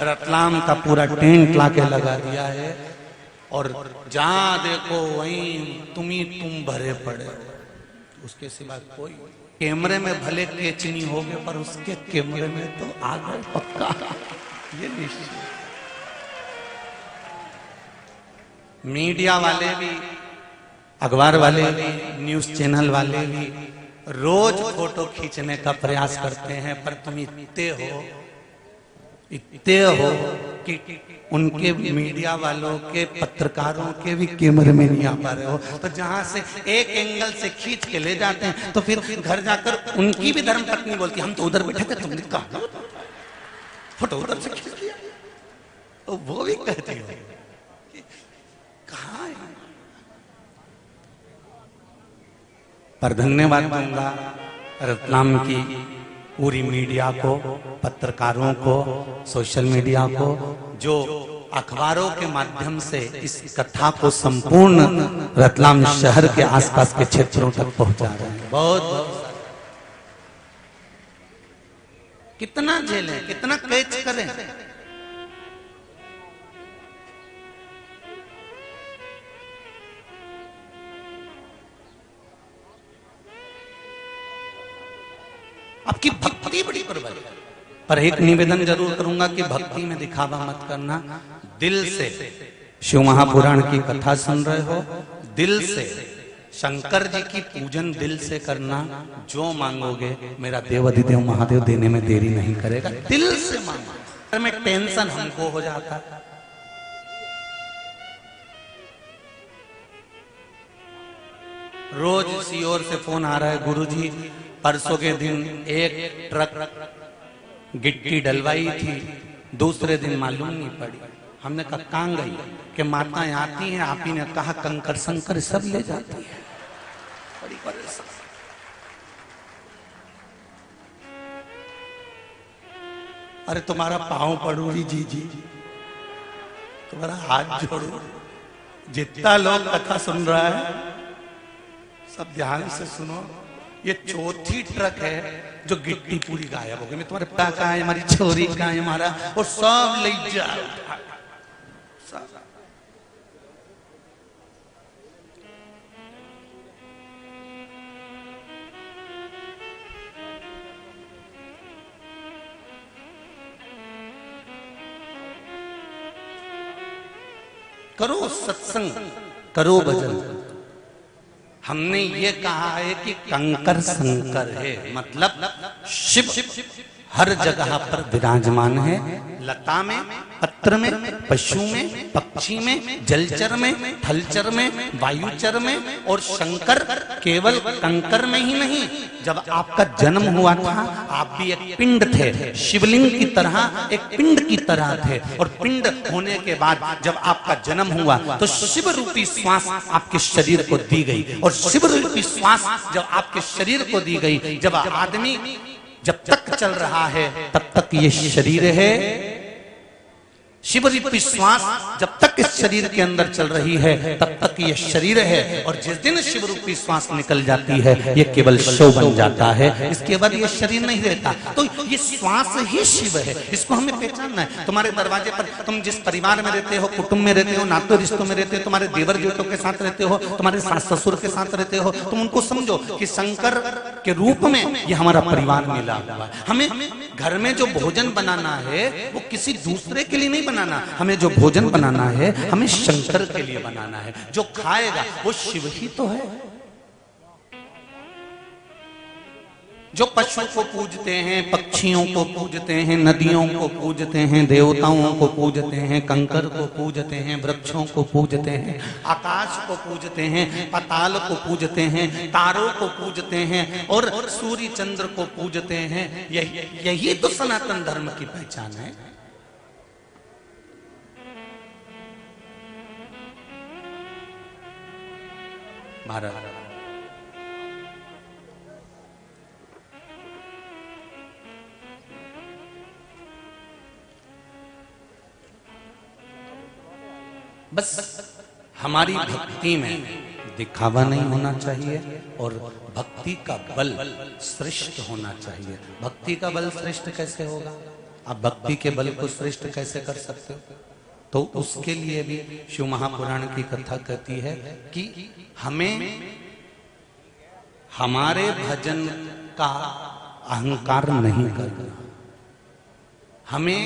रतलाम का पूरा टेंट लाके लगा दिया है। और जहां देखो वहीं तुम भरे पड़े हो, उसके सिवा कोई। कैमरे में भले केचनी हो गए पर उसके कैमरे में तो आ गए पक्का, ये निश्चित। मीडिया वाले भी, अखबार वाले भी, न्यूज चैनल वाले भी रोज फोटो खींचने का प्रयास करते हैं, पर तुम इतने हो कि उनके मीडिया वालों के, पत्रकारों के भी कैमरे में नहीं आ पा रहे हो। तो जहां से एक एंगल से खींच के ले जाते हैं तो फिर घर जाकर उनकी भी धर्म पत्नी बोलती, हम तो उधर बैठे थे, तुमने कहा फोटो उधर से खींच लिया। तो वो भी कहती हो कहां है। पर धन्यवाद दूंगा रतलाम की पूरी मीडिया को, पत्रकारों को, सोशल मीडिया को, जो अखबारों के माध्यम से इस कथा को संपूर्ण रतलाम शहर के आसपास के क्षेत्रों तक पहुंचा रहे हैं। बहुत बहुत कितना झेलें, कितना कैच करें। आपकी भक्ति बड़ी प्रबल है, पर एक निवेदन जरूर करूंगा कि भक्ति में दिखावा मत करना। दिल से शिव महापुराण की कथा सुन रहे हो, दिल से शंकर जी की पूजन दिल से करना। जो मांगोगे मेरा देवाधिदेव महादेव देने में देरी नहीं करेगा। दिल से मांगो। में टेंशन हमको हो जाता, रोज सीओर से फोन आ रहा है, गुरुजी परसों के दिन एक ट्रक गिट्टी डलवाई थी, दूसरे दिन मालूम नहीं पड़ी। हमने कहा कहां गई? कि माताएं आती हैं, आप ही ने कहा कंकर संकर सब ले जाती है। बड़ी परेशान। अरे तुम्हारा पांव पड़ू जी, तुम्हारा हाथ जोड़ू। जितना लोग कथा सुन रहा है सब ध्यान से सुनो। ये 4थी ट्रक है जो गिट्टी पूरी गायब हो गई। मैं तुम्हारे पिता का है, हमारी छोरी का है, हमारा, और सब ले जा। करो सत्संग, करो भजन। हमने ये कहा है कि कंकर संकर है, मतलब शिव हर जगह पर विराजमान है। लता में, पत्र में, पशु में, पक्षी में, जलचर में, थलचर में, वायुचर में, और शंकर केवल कंकर में ही नहीं। जब आपका जन्म हुआ था आप भी एक पिंड थे, शिवलिंग की तरह, एक पिंड की तरह थे। और पिंड होने के बाद जब आपका जन्म हुआ तो शिव रूपी श्वास आपके शरीर को दी गई। और शिव रूपी श्वास जब आपके शरीर को दी गई, जब आदमी जब तक चल रहा है तब तक ये शरीर है। शिव रूपी श्वास जब तक इस शरीर के अंदर चल रही है तब तक ये शरीर है। और जिस दिन शिव रूपी श्वास निकल जाती है ये केवल शव बन जाता है, इसके बाद ये शरीर नहीं रहता। तो ये श्वास ही शिव है, इसको हमें पहचानना है। तुम्हारे दरवाजे पर तुम जिस परिवार में रहते हो, कुटुंब में रहते हो, नाते रिश्तों में रहते हो, तुम्हारे देवर जेठों के साथ रहते हो, तुम्हारे सास ससुर के साथ रहते हो, तुम उनको समझो कि शंकर के रूप में ये हमारा परिवार मिला हुआ है। हमें घर में जो भोजन बनाना है वो किसी दूसरे के लिए नहीं बनाना, हमें जो भोजन बनाना है हमें शंकर के लिए बनाना है। जो खाएगा वो शिव ही तो है। जो पशु को पूजते हैं, पक्षियों को पूजते हैं, नदियों को पूजते हैं, देवताओं को पूजते हैं, कंकर को पूजते हैं, वृक्षों को पूजते हैं, आकाश को पूजते हैं, पाताल को पूजते हैं, तारों को पूजते हैं और सूर्य चंद्र को पूजते हैं। यही तो सनातन धर्म की पहचान है। महाराज बस हमारी भक्ति में दिखावा नहीं होना चाहिए और भक्ति का बल श्रेष्ठ होना चाहिए। भक्ति का बल श्रेष्ठ कैसे होगा? आप भक्ति के बल को श्रेष्ठ कैसे कर सकते हो? तो उसके लिए भी शिव महापुराण की कथा कहती है कि हमें हमारे भजन का अहंकार नहीं करना, हमें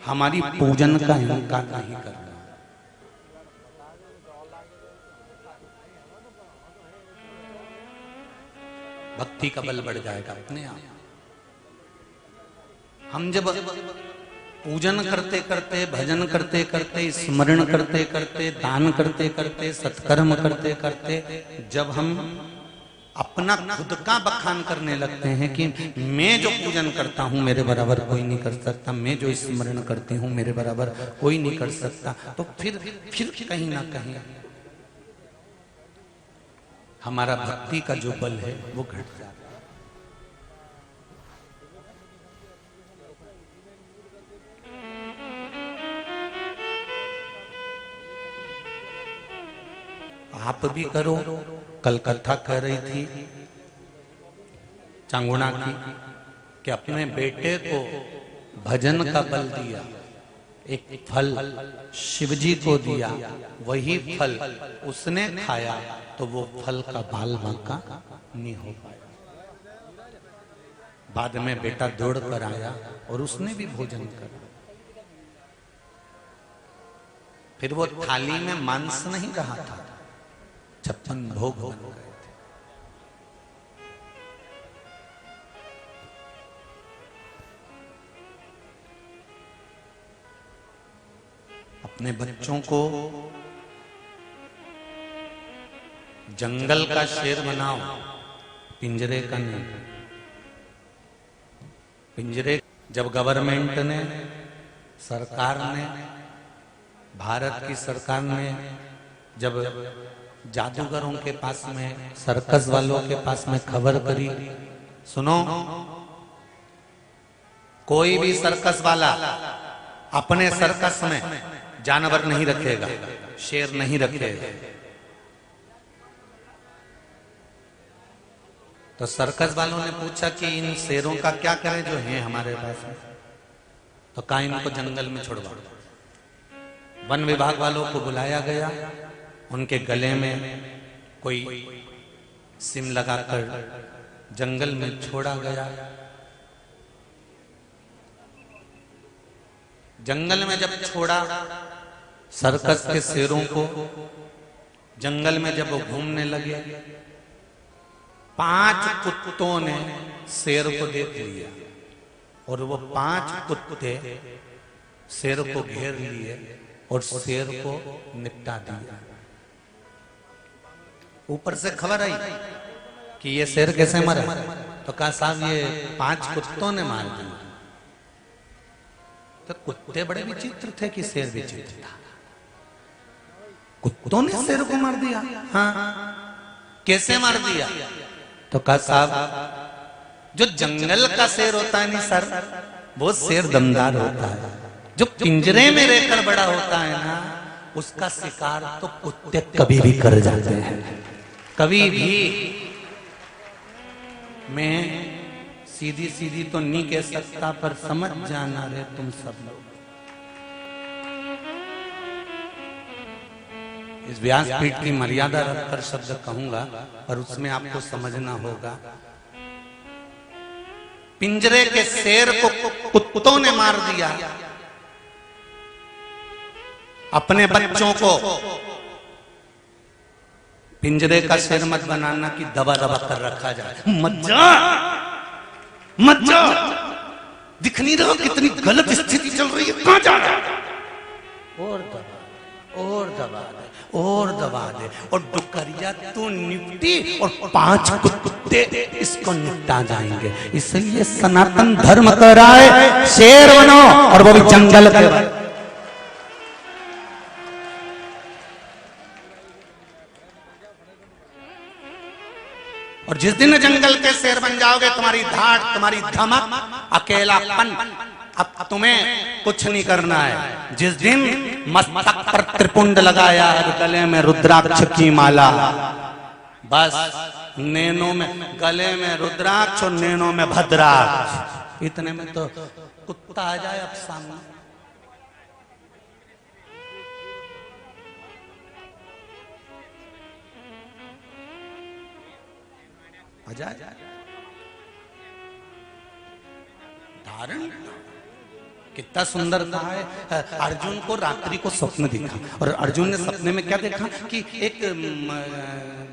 हमारी पूजन का अहंकार नहीं करना। भक्ति का बल बढ़ जाएगा अपने आप। हम जब पूजन करते करते, भजन करते करते, स्मरण करते करते, दान करते करते, सत्कर्म करते करते, जब हम अपना खुद का बखान करने लगते हैं कि मैं जो पूजन करता हूं मेरे बराबर कोई नहीं कर सकता, मैं जो स्मरण करती हूं मेरे बराबर कोई नहीं कर सकता, तो फिर कहीं ना कहीं हमारा भक्ति का जो बल है वो घट जाता है। आप भी करो। कल कथा कह रही थी चांगुणा की कि अपने बेटे को भजन का बल दिया, एक फल शिवजी को दिया, वही फल उसने खाया तो वो फल का बाल बांका नहीं हो पाया। बाद में बेटा दौड़ कर आया और उसने भी भोजन करा। फिर वो थाली में मांस नहीं रहा था, 56 भोग बन गए थे। अपने बच्चों को जंगल का शेर बनाओ, पिंजरे का नहीं। पिंजरे जब गवर्नमेंट ने, सरकार ने, भारत की सरकार ने जब जादूगरों के पास में, सर्कस वालों के पास में खबर करी, सुनो कोई भी सर्कस वाला अपने सर्कस में जानवर नहीं रखेगा, शेर नहीं रखेगा। तो सर्कस वालों ने पूछा कि इन शेरों का क्या करें जो हैं हमारे पास में? तो कहा इनको जंगल में छोड़वा। वन विभाग वालों को बुलाया गया, उनके गले में कोई सिम लगाकर जंगल में छोड़ा गया। जंगल में जब छोड़ा, सर्कस के शेरों को जंगल में जब वो घूमने लगे, 5 कुत्तों ने शेर को देख लिया और वो 5 कुत्ते शेर को घेर लिए और शेर को निपटा दिया। ऊपर से खबर आई कि ये शेर कैसे मरा, तो कहा साहब ये 5 कुत्तों ने मार दिया। तो कुत्ते बड़े विचित्र थे कि शेर विचित्र था। कुत्तों ने शेर को मार दिया? हाँ, कैसे मार दिया? तो कहा साहब जो जंगल का शेर होता है नहीं सर, वो शेर दमदार होता है। जो पिंजरे में रहकर बड़ा होता है ना, उसका शिकार तो कुत्ते कभी भी कर जाते हैं, कभी भी। मैं सीधी सीधी तो नहीं कह सकता, पर समझ जाना रे तुम सब लोग। इस व्यासपीठ की मर्यादा रखकर शब्द कहूंगा, पर उसमें आपको समझना होगा। पिंजरे के शेर को कुत्तों ने मार दिया, अपने बच्चों को पिंजरे का शेर मत बनाना कि दबा दबा कर रखा जाए। मत जा, मत जा, दिख नहीं रहा कितनी गलत स्थिति चल रही है, कहां जा रहा है? और दबा, और दबा दे, और दबा दे, और डुकरिया तू निपटी और 5 कुत्ते इसको निपटा जाएंगे। इसलिए सनातन धर्म कह रहा है शेर बनो, और वो भी जंगल के। और जिस दिन जंगल के शेर बन जाओगे, तुम्हारी धाड़, तुम्हारी धमक, अकेलापन, अब तुम्हें कुछ नहीं करना है। जिस दिन मस्तक पर त्रिपुंड लगाया है, गले में रुद्राक्ष की माला, बस नैनों में, गले में रुद्राक्ष और नैनों में भद्राक्ष, इतने में तो कुत्ता आ जाए अब सामने। धारण कितना सुंदर कहा है। अर्जुन को रात्रि को स्वप्न दिखा, और अर्जुन ने सपने में क्या देखा कि एक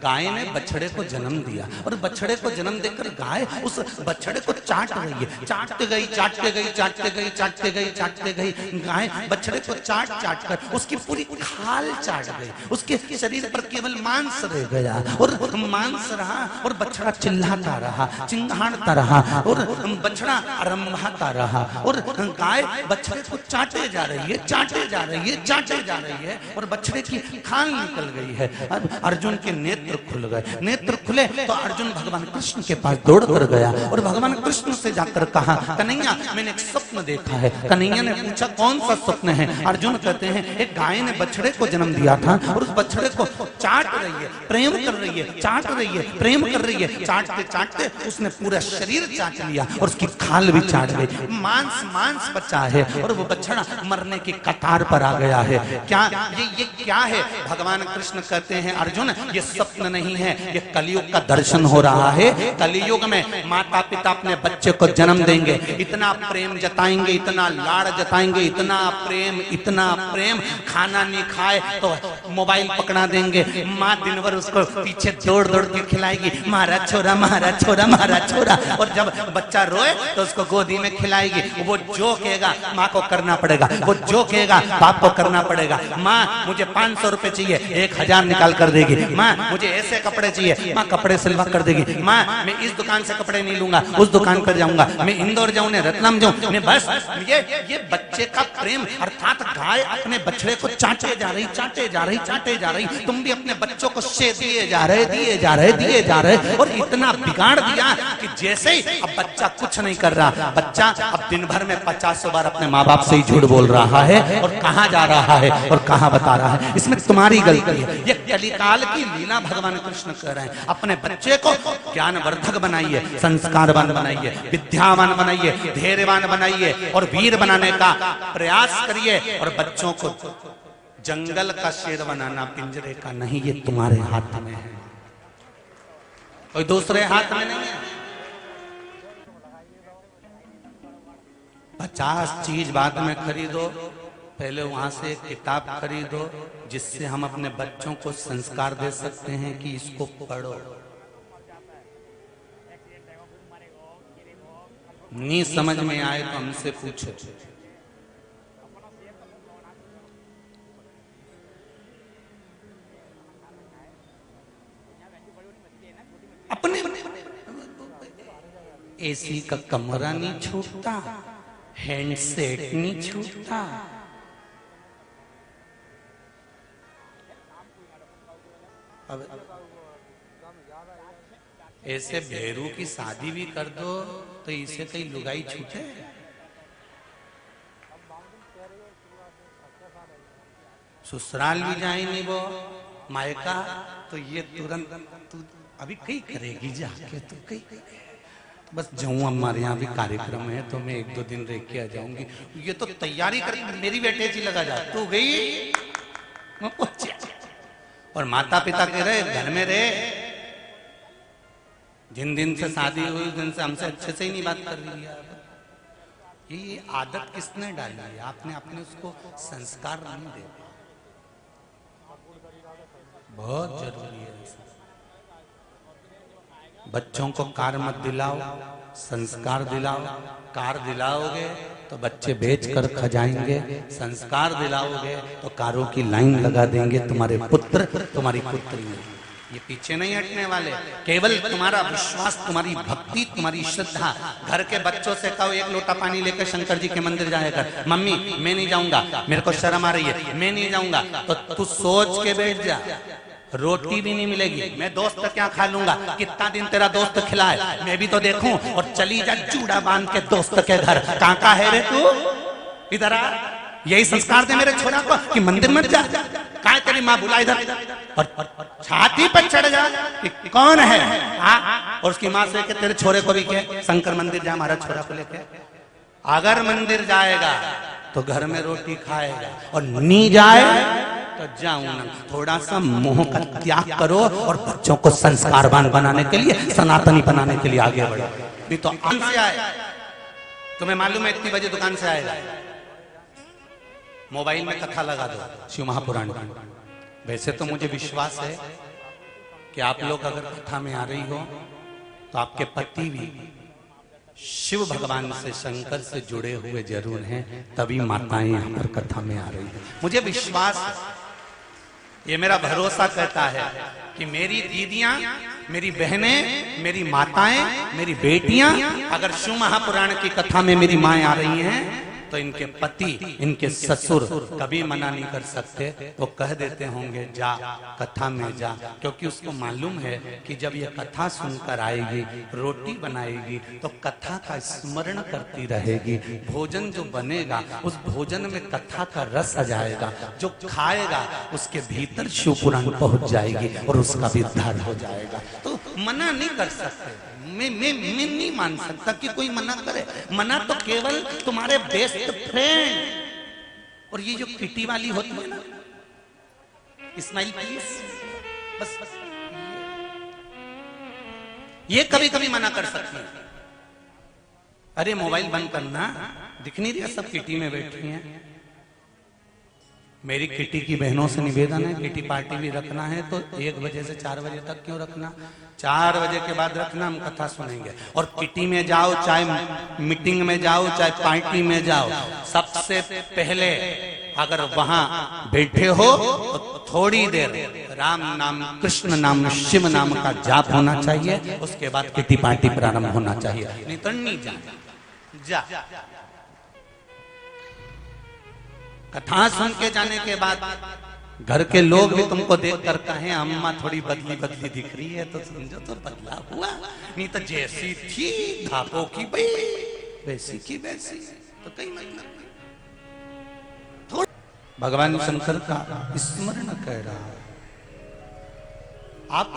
गाय ने बछड़े को जन्म दिया, और बछड़े को जन्म देकर गाय उस बछड़े को चाट रही है। चाटते गई, चाटते गई, चाटते गई, चाटते गई, चाटते गई, गाय बछड़े को चाट चाट कर उसकी पूरी खाल चाट गई। उसके शरीर पर केवल मांस रह गया, और मांस रहा, और बछड़ा चिल्लाता रहा, चिंगाड़ता रहा, और बछड़ा रंभाता रहा, और गाय बछड़े को चाटे जा रही है, चाटे जा रही है, चाटे जा रही है, और बछड़े की खाल निकल गई है। अर्जुन के नेत्र खुल गए। नेत्र खुले तो अर्जुन भगवान कृष्ण के पास दौड़ कर गया, और भगवान कृष्ण से जाकर कहा, कन्हैया मैंने एक स्वप्न देखा है। कन्हैया ने पूछा कौन सा स्वप्न है? अर्जुन कहते हैं एक गाय ने बछड़े को जन्म दिया था, और उस बछड़े को चाट रही है, प्रेम कर रही है, चाट रही है, प्रेम कर रही है। चाटते चाटते उसने पूरा शरीर चाट लिया, और उसकी खाल भी चाट गई, मांस मांस बचा है, और वो बछड़ा मरने की कतार पर आ गया है। क्या ये क्या है? भगवान कृष्ण कहते हैं अर्जुन ये स्वप्न नहीं है, ये कलयुग का दर्शन हो रहा है। कलयुग में माता पिता अपने बच्चे को जन्म देंगे, इतना प्रेम जताएंगे, इतना लाड़ जताएंगे, इतना प्रेम, खाना नहीं खाए तो मोबाइल पकड़ा देंगे। माँ दिन भर उसको पीछे दौड़ दौड़ के खिलाएगी, मारा छोरा, मारा छोरा, मारा छोरा, और जब बच्चा रोए तो उसको गोदी में खिलाएगी। वो जो कहेगा माँ को करना पड़ेगा, वो जो कहेगा बाप को करना पड़ेगा। माँ मुझे 500 रुपए चाहिए, 1000 निकाल कर देगी। माँ मुझे ऐसे कपड़े चाहिए, माँ कपड़े सिलवा कर देगी। माँ मैं इस दुकान से कपड़े नहीं लूंगा, उस दुकान पर जाऊंगा, मैं इंदौर जाऊं, रत्लम जाऊं, मैं बस ये बच्चे का प्रेम। अर्थात गाय अपने बछड़े को चाटे जा रही, चाटे जा रही, चाटे जा रही। तुम भी अपने बच्चों को शे दिए जा रहे, दिए जा रहे, दिए जा रहे, और इतना बिगाड़ दिया कि जैसे ही अब बच्चा कुछ नहीं कर रहा। बच्चा अब दिन भर में 50 बार अपने माँ बाप से ही झूठ बोल रहा है, और कहाँ जा रहा है और कहाँ बता रहा है। इसमें तुम्हारी गलती है। ये कलिकाल की लीला भगवान कृष्ण कर रहे हैं। अपने बच्चे को ज्ञानवर्धक बनाइए, संस्कारवान बनाइए, विद्यावान बनाइए, धैर्यवान बनाइए, और वीर बनाने का प्रयास करिए। और बच्चों को जंगल का शेर बनाना, पिंजरे का नहीं, ये तुम्हारे हाथ में है, कोई दूसरे हाथ में नहीं है। 50 चीज बाद में खरीदो, पहले वहां से एक किताब खरीदो जिससे हम अपने बच्चों को संस्कार दे सकते हैं कि इसको पढ़ो। नहीं समझ में आए तो हमसे पूछो। अपने एसी का कमरा नहीं छूटता, हैंडसेट नहीं छूटता। अब ऐसे भेरू की शादी भी कर दो तो इसे कहीं लुगाई छूटे। ससुराल भी जाए नहीं वो मायका, तो ये तुरंत तू अभी कहीं करेगी जाके, तो कहीं बस जाऊं, हमारे यहाँ भी कार्यक्रम है तो मैं 1-2 दिन रह के आ जाऊंगी। ये तो तैयारी करी, मेरी बेटे जी लगा जा, तू गई मैं पहुंची। और माता पिता कह रहे घर में रहे, जिन दिन से शादी हुई उस दिन से हमसे अच्छे से ही नहीं बात कर रही है। ये आदत किसने डाली है? आपने अपने उसको संस्कार नहीं दे, बहुत जरूरी है। बच्चों को कार मत दिलाओ, संस्कार दिलाओ। कार दिलाओगे तो बच्चे बेच कर खा जाएंगे, संस्कार दिलाओगे तो कारों की लाइन लगा देंगे तुम्हारे पुत्र तुम्हारी पुत्री। ये पीछे नहीं हटने वाले। केवल तुम्हारा विश्वास, तुम्हारी भक्ति, तुम्हारी श्रद्धा। घर के बच्चों से कहो 1 लोटा पानी लेकर शंकर जी के मंदिर जाएगा, मम्मी मैं नहीं जाऊंगा, मेरे को शर्म आ रही है, मैं नहीं जाऊंगा, तो तू सोच के बैठ जा, रोटी भी नहीं मिलेगी। मैं दोस्त क्या खा लूंगा, कितना दिन तेरा दोस्त खिलाए, मैं भी तो देखूं। और चली जा चूड़ा बांध के दोस्त के घर, कहाँ का है रे तू, इधर आ। यही संस्कार दे मेरे छोरा को कि मंदिर मत जा, कहाँ तेरी माँ बुला इधर, और छाती पर चढ़ जा कि कौन है और उसकी माँ से कि तेरे छोरे को भी के शंकर मंदिर जा, हमारा छोरा को लेके। अगर मंदिर जाएगा तो घर में रोटी खाएगा, और नहीं जाए तो जाऊं ना। थोड़ा सा मोह का त्याग करो और बच्चों को संस्कारवान बनाने के लिए, सनातनी बनाने के लिए आगे बढ़ो। नहीं तो से आए, तुम्हें मालूम है इतनी बजे दुकान से आएगा, मोबाइल में कथा लगा दो शिव महापुराण की। वैसे तो मुझे विश्वास है कि आप लोग अगर कथा में आ रही हो तो आपके पति भी शिव भगवान से, शंकर से जुड़े हुए जरूर हैं, तभी माताएं यहाँ पर कथा में आ रही है। मुझे विश्वास है, ये मेरा भरोसा कहता है कि मेरी दीदियां, मेरी बहनें, मेरी माताएं, मेरी बेटियां अगर शिव महापुराण की कथा में मेरी माएं आ रही हैं तो इनके पति, इनके ससुर कभी मना नहीं कर सकते। वो कह देते होंगे जा कथा में जा, क्योंकि उसको मालूम है कि जब ये कथा सुनकर आएगी, रोटी बनाएगी तो कथा का स्मरण करती रहेगी। भोजन जो बनेगा उस भोजन में कथा का रस आ जाएगा, जो खाएगा उसके भीतर शिव पुराण पहुंच जाएगी और उसका भी उद्धार हो जाएगा। तो मना नहीं कर सकते, मैं नहीं मान सकता कि कोई मना करे। मना तो केवल तुम्हारे बेस्ट फ्रेंड, और ये जो किटी वाली होती है ना, स्माइल प्लीज, बस ये कभी कभी मना कर सकती है। अरे मोबाइल बंद करना, दिख नहीं रहा सब किटी में बैठी हैं। मेरी किटी की बहनों से निवेदन है, किटी पार्टी भी रखना है तो 1 बजे से 4 बजे तक क्यों रखना, 4 बजे के बाद रखना, हम कथा सुनेंगे। और किटी में जाओ, चाहे मीटिंग में जाओ, चाहे पार्टी में जाओ, सबसे पहले अगर वहां बैठे हो तो थोड़ी देर राम नाम, कृष्ण नाम, शिव नाम का जाप होना चाहिए, उसके बाद किटी पार्टी प्रारंभ होना चाहिए। नहीं तो नहीं जा। कथा सुन के जाने के बाद घर के लोग भी तुमको देख कर कहें अम्मा थोड़ी बदली बदली दिख रही है, तो समझो तो बदला हुआ, नहीं तो जैसी थी धापों की भाई वैसी की वैसी, तो कहीं मतलब नहीं। भगवान शंकर का स्मरण कह रहा है, आप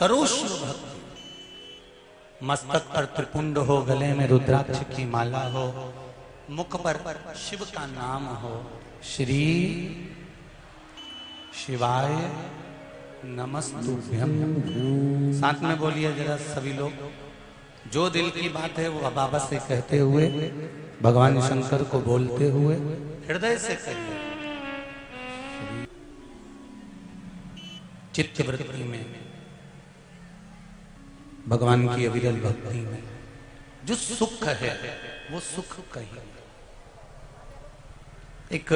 करो शिव भक्ति, मस्तक पर त्रिपुंड हो, गले में रुद्राक्ष की माला हो, मुख पर शिव का नाम हो, श्री शिवाय नमस्तुभ्यम। साथ में बोलिए जरा सभी लोग, जो दिल की बात है वो बाबा से कहते हुए भगवान शंकर को बोलते हुए हृदय से कहिए, चित्त वृत्ति में, भगवान की अविरल भक्ति में जो सुख है वो सुख कहिए। एक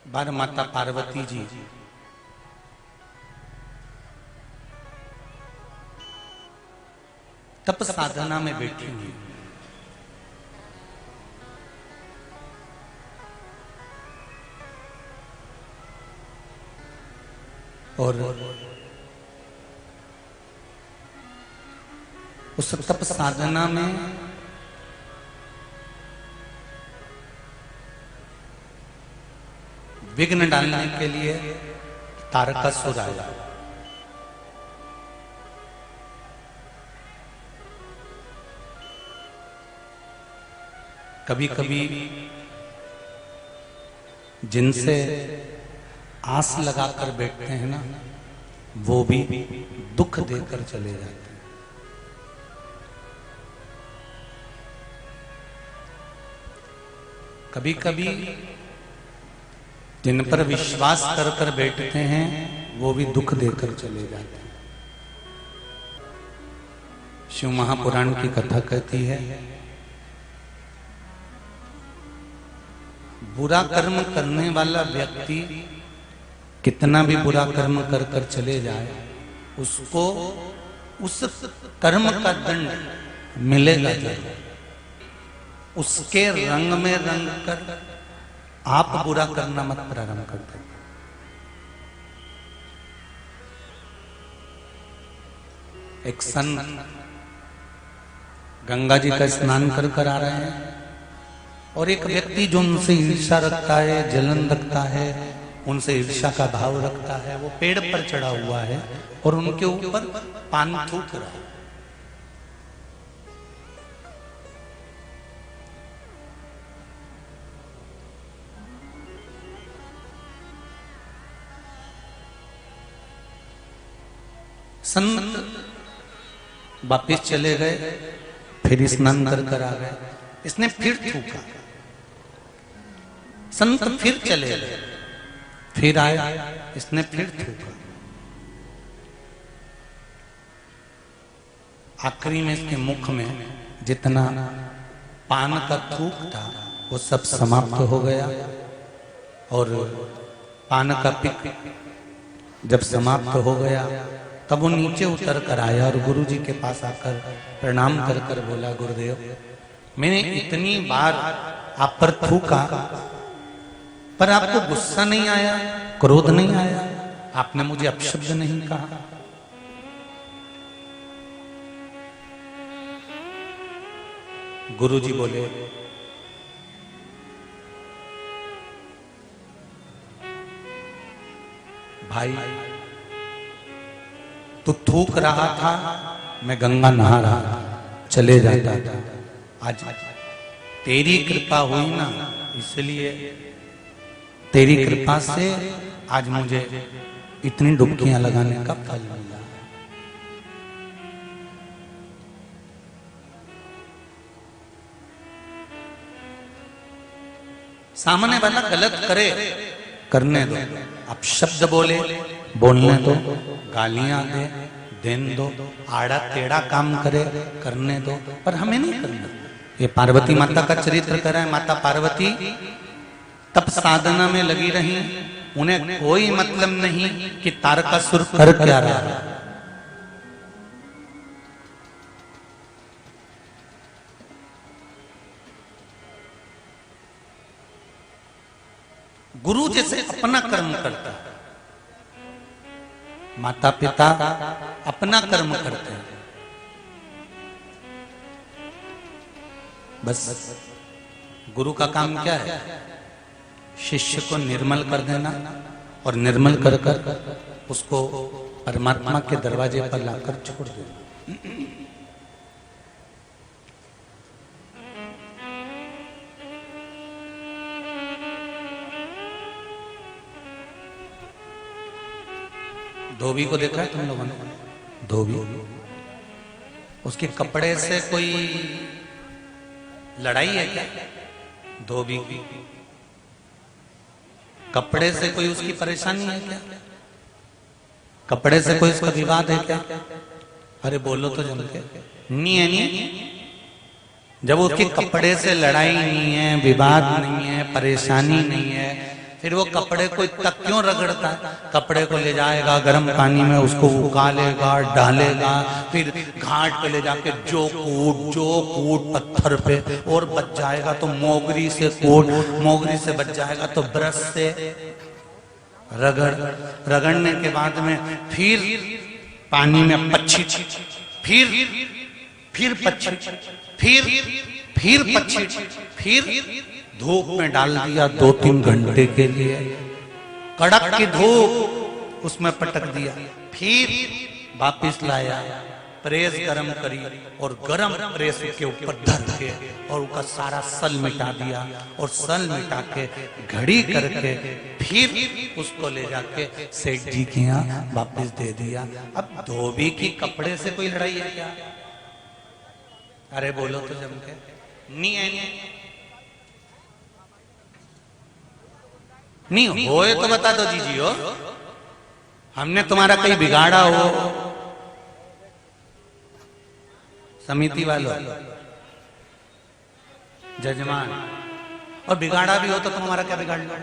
बार माता पार्वती जी तप साधना में बैठी हुई, और उस तप साधना में विघ्न डालने के लिए तारकासुर आया। कभी कभी जिनसे आस लगाकर बैठते हैं ना, वो भी दुख देकर चले जाते हैं। कभी कभी जिन पर विश्वास कर कर बैठते हैं वो भी दुख देकर चले जाते हैं। शिव महापुराण की कथा कहती है, बुरा कर्म करने वाला व्यक्ति कितना भी बुरा कर्म कर कर चले जाए, उसको उस कर्म का दंड मिलेगा जरूर। उसके रंग में रंग कर आप बुरा करना मत प्रारंभ कर दो। एक संत गंगा जी का स्नान कर कर आ रहे हैं, और एक व्यक्ति जो उनसे ईर्ष्या रखता है, जलन रखता है, उनसे ईर्ष्या का भाव रखता है, वो पेड़ पर चढ़ा हुआ है और उनके ऊपर पान थूक रहा है। संत वापिस चले गए, फिर स्नान कर कर आ गए, इसने फिर थूका। संत फिर चले गए, फिर आया, इसने फिर थूका। आखिरी में इसके मुख में जितना पान का थूक था वो सब समाप्त हो गया, और पान का पिक जब समाप्त हो गया तब वो नीचे उतर कर आया और गुरु जी के पास आकर प्रणाम कर कर बोला, गुरुदेव मैंने इतनी बार आप पर थूका, पर आपको गुस्सा नहीं आया, क्रोध नहीं आया, आपने मुझे अपशब्द नहीं कहा। गुरु जी बोले, भाई तू थूक रहा था, मैं गंगा नहा रहा था, चले जाता था। आज तेरी कृपा हुई ना, इसलिए तेरी कृपा से आज मुझे इतनी डुबकियां लगाने का फल मिला। सामने वाला गलत करे, करने दो। आप शब्द बोले, बोलने दो, गालियां दे, देन दो, आड़ा टेढ़ा काम करे, करने दो, पर हमें नहीं करना। ये पार्वती माता का चरित्र करा है। माता पार्वती तप साधना में लगी रही, उन्हें कोई मतलब नहीं कि तारकासुर कर क्या रहा है। गुरु जैसे अपना कर्म करता है, माता पिता अपना कर्म करते हैं, बस गुरु का काम क्या है? शिष्य को निर्मल कर देना, और निर्मल कर कर उसको परमात्मा के दरवाजे पर लाकर छोड़ देना। धोबी को देखा है तुम लोगों ने? धोबी, उसके कपड़े से कोई लड़ाई है क्या? धोबी की कपड़े से कोई उसकी परेशानी है क्या? कपड़े से कोई उसका विवाद है क्या? अरे बोलो तो जम के। नहीं है, नहीं। जब उसके कपड़े से लड़ाई नहीं है, विवाद नहीं है, परेशानी नहीं है, फिर वो कपड़े को तक क्यों रगड़ता है? कपड़े को ले जाएगा गर्म पानी में, उसको उकालेगा, डालेगा, फिर घाट पे ले जाके जो कूट पत्थर पे, और बच जाएगा तो मोगरी से कूट, मोगरी से बच जाएगा तो ब्रश से रगड़ने के बाद में फिर पानी में पच्छी, फिर पच्छी, फिर पच्छी, फिर धूप में डाल दिया 2-3 घंटे के लिए, कड़क की धूप उसमें पटक दिया, फिर वापिस लाया, प्रेस गरम करी और गरम प्रेस के ऊपर धर के और उसका सारा सल मिटा दिया, और सल मिटा के घड़ी करके फिर उसको ले जाके सेठ जी के यहाँ वापिस दे दिया। अब धोबी की कपड़े से कोई लड़ाई है क्या? अरे बोलो तो जम के। नहीं है, नहीं होए तो बता दो जीजी हो, हमने तुम्हारा कहीं बिगाड़ा हो? समिति वालों, जजमान, और बिगाड़ा भी हो तो तुम हमारा क्या बिगाड़ लो?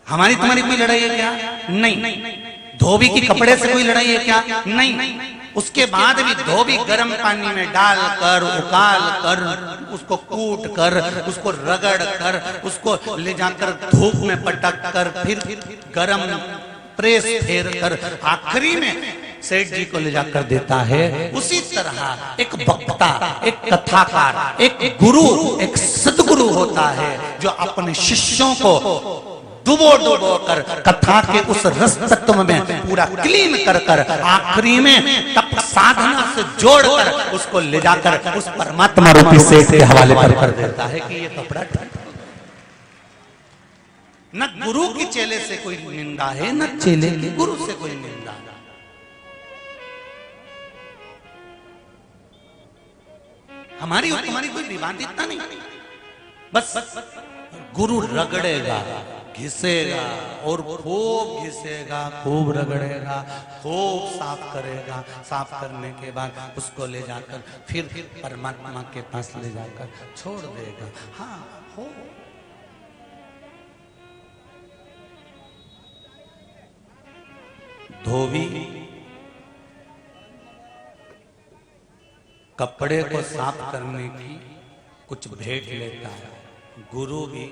हमारी तुम्हारी कोई लड़ाई है क्या? नहीं। धोबी की कपड़े से कोई लड़ाई है क्या? नहीं। उसके बाद भी धोबी गर्म पानी में डालकर, उकाल कर, उसको कूट कर, उसको रगड़ कर, उसको ले जाकर धूप में पटक कर, फिर गरम प्रेस फेर कर आखिरी में सेठ जी को ले जाकर देता है। उसी तरह एक वक्ता, एक कथाकार, एक गुरु, एक सदगुरु होता है जो अपने शिष्यों को डुबो कर कथा के उस रस तत्व में पूरा क्लीन कर आखिरी में तप साधना से जोड़कर उसको ले जाकर उस परमात्मा रूपी सेठ के हवाले कर देता है कि ये कपड़ा न गुरु की चेले से कोई निंदा है, न चेले की गुरु से कोई निंदा है। हमारी और तुम्हारी कोई विवाद इतना नहीं, बस गुरु रगड़ेगा, घिसेगा और खूब घिसेगा, खूब रगड़ेगा, खूब साफ करेगा, साफ करने के बाद उसको ले जाकर फिर परमात्मा के पास ले जाकर छोड़ देगा। हाँ हो। धोबी कपड़े को साफ करने की कुछ भेंट लेता है, गुरु भी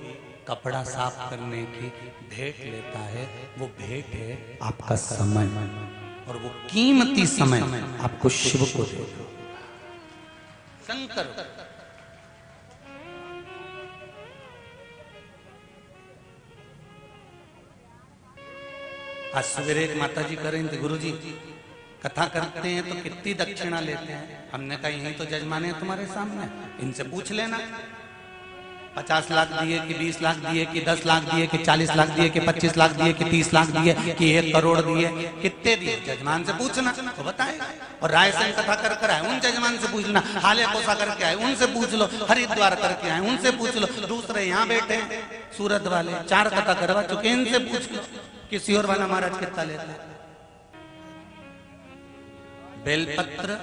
कपड़ा साफ करने की भेंट लेता है। वो भेंट है आपका समय, और वो कीमती समय आपको शिव को दे। शंकर आज सवेरे एक माता जी करें थे, गुरु जी कथा करते हैं तो कितनी दक्षिणा लेते हैं? हमने कहा यही तो जजमान है तुम्हारे सामने, इनसे पूछ लेना। 50 लाख दिए कि 20 लाख दिए कि 10 लाख दिए कि 40 लाख दिए कि 25 लाख दिए कि 30 लाख दिए कि 1 करोड़ दिए, कितने दिए? जजमान से पूछना तो बताएगा। और रायसेन कथा कर आए उन जजमान से पूछ लेना, हाले कोसा करके आए उनसे पूछ लो, हरिद्वार करके आए उनसे पूछ लो, दूसरे यहाँ बैठे सूरत वाले 4 कथा करवा चुके इनसे पूछ लो कि सियोर वाला महाराज कितना लेते। बेलपत्र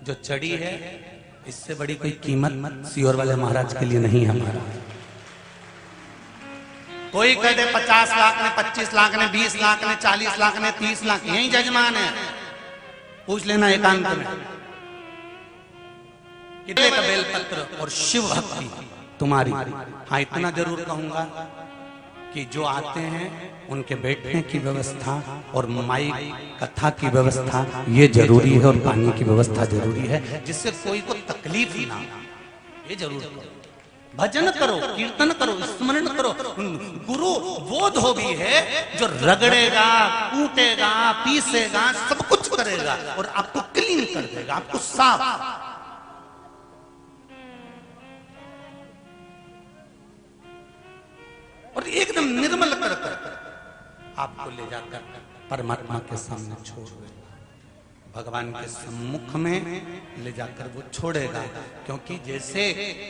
जो चढ़ी है, इससे बड़ी कोई कीमत सियोर वाले महाराज के लिए नहीं है। हमारा कोई कह दे 50 लाख ने, 25 लाख ने, 20 लाख ने, 40 लाख ने, 30 लाख, यही जजमान है। पूछ लेना एकांत में कितने का बेलपत्र और शिव भक्ति तुम्हारी। हाँ इतना जरूर कहूंगा कि जो आते हैं उनके बैठने की व्यवस्था और माइक कथा की व्यवस्था ये जरूरी है, और पानी की व्यवस्था जरूरी है, जिससे कोई को तकलीफ ना हो। ये जरूर करो, भजन करो, कीर्तन करो, स्मरण करो। गुरु वो धोबी है जो रगड़ेगा, कूटेगा, पीसेगा, सब कुछ करेगा और आपको क्लीन कर देगा, आपको साफ। और एकदम निर्मल कर आपको ले जाकर परमात्मा के सामने छोड़ देगा, भगवान के सम्मुख में ले जाकर वो छोड़ेगा। क्योंकि जैसे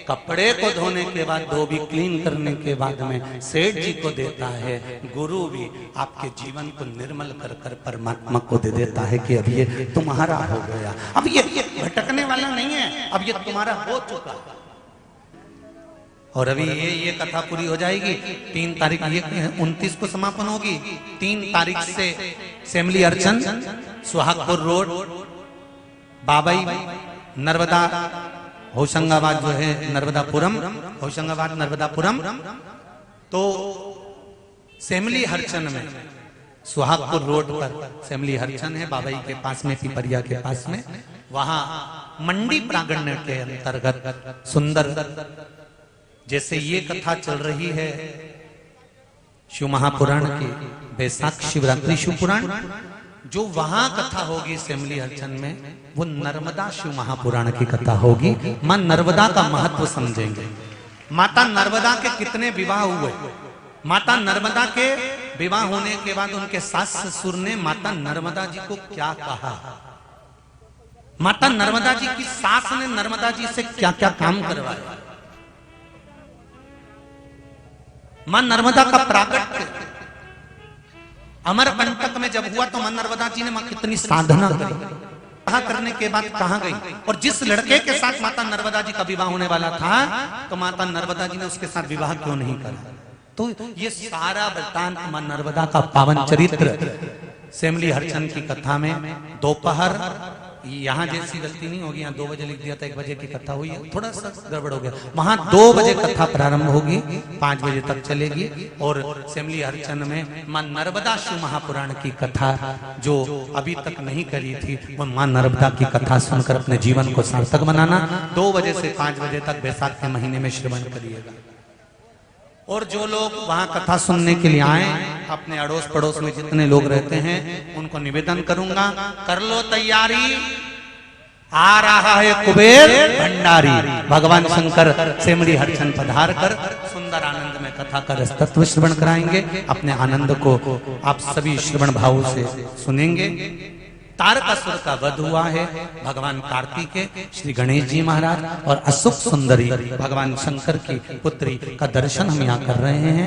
कपड़े को धोने के बाद, धोबी क्लीन करने के बाद में सेठ जी को देता है, गुरु भी आपके जीवन को निर्मल कर कर परमात्मा को दे देता है कि अब ये तुम्हारा हो गया, अब ये भटकने वाला नहीं है, अब ये तुम्हारा हो चुका है। और अभी ये कथा पूरी हो जाएगी, 3 तारीख, ये 29 को समापन होगी, 3 तारीख से सेमली अर्चन, सुहागपुर रोड, बाबई, नर्मदा, होशंगाबाद जो है नर्मदापुरम, होशंगाबाद नर्मदापुरम। तो सेमली हरचन में, सुहागपुर रोड पर सेमली हरचन है, बाबई के पास में, पिपरिया के पास में, वहां मंडी प्रांगण के अंतर्गत सुंदर, जैसे ये कथा चल रही है शिव महापुराण की, बैसाख शिवरात्रि शिव पुराण, जो वहां कथा होगी सेमली हरचन में, वो नर्मदा शिव महापुराण की कथा होगी। मां नर्मदा का महत्व समझेंगे। माता नर्मदा के कितने विवाह हुए, माता नर्मदा के विवाह होने के बाद उनके सास ससुर ने माता नर्मदा जी को क्या कहा, माता नर्मदा जी की सास ने नर्मदा जी से क्या क्या काम करवाया, मां नर्मदा का प्राकट्य अमरकंटक में जब हुआ तो मां नर्मदा जी ने मां कितनी साधना करी, कहा करने के बाद कहां गई, और जिस लड़के के साथ माता नर्मदा जी का विवाह होने वाला था, तो माता नर्मदा जी ने उसके साथ विवाह क्यों नहीं करा। तो ये सारा वृत्तांत मां नर्मदा का पावन चरित्र सेमली हरचन की कथा में, दोपहर, यहाँ जैसी गलती नहीं होगी, यहाँ 2 बजे लिख दिया था, 1 बजे की कथा हुई है, थोड़ा सा गड़बड़ हो गया, वहां 2 बजे कथा प्रारंभ होगी, 5 बजे तक चलेगी। और सेमली हरचन में मां नर्मदा शिव महापुराण की कथा जो अभी तक नहीं करी थी, वो मां नर्मदा की कथा सुनकर अपने जीवन को सार्थक बनाना। 2 बजे से 5 बजे तक बैसाख के महीने में श्रवण करिएगा। और जो लोग वहां कथा सुनने के लिए आए, अपने अड़ोस पड़ोस में जितने लोग रहते हैं, उनको निवेदन करूंगा, कर लो तैयारी, आ रहा है कुबेर भंडारी। भगवान शंकर सेमली हरचन पधार कर सुंदर आनंद में कथा का रसतत्व श्रवण कराएंगे। अपने आनंद को आप सभी श्रवण भाव से सुनेंगे। तारकासुर का वध हुआ है, भगवान कार्तिकेय, श्री गणेश जी महाराज और अशुभ सुंदरी भगवान शंकर की पुत्री का दर्शन हम यहाँ कर रहे हैं।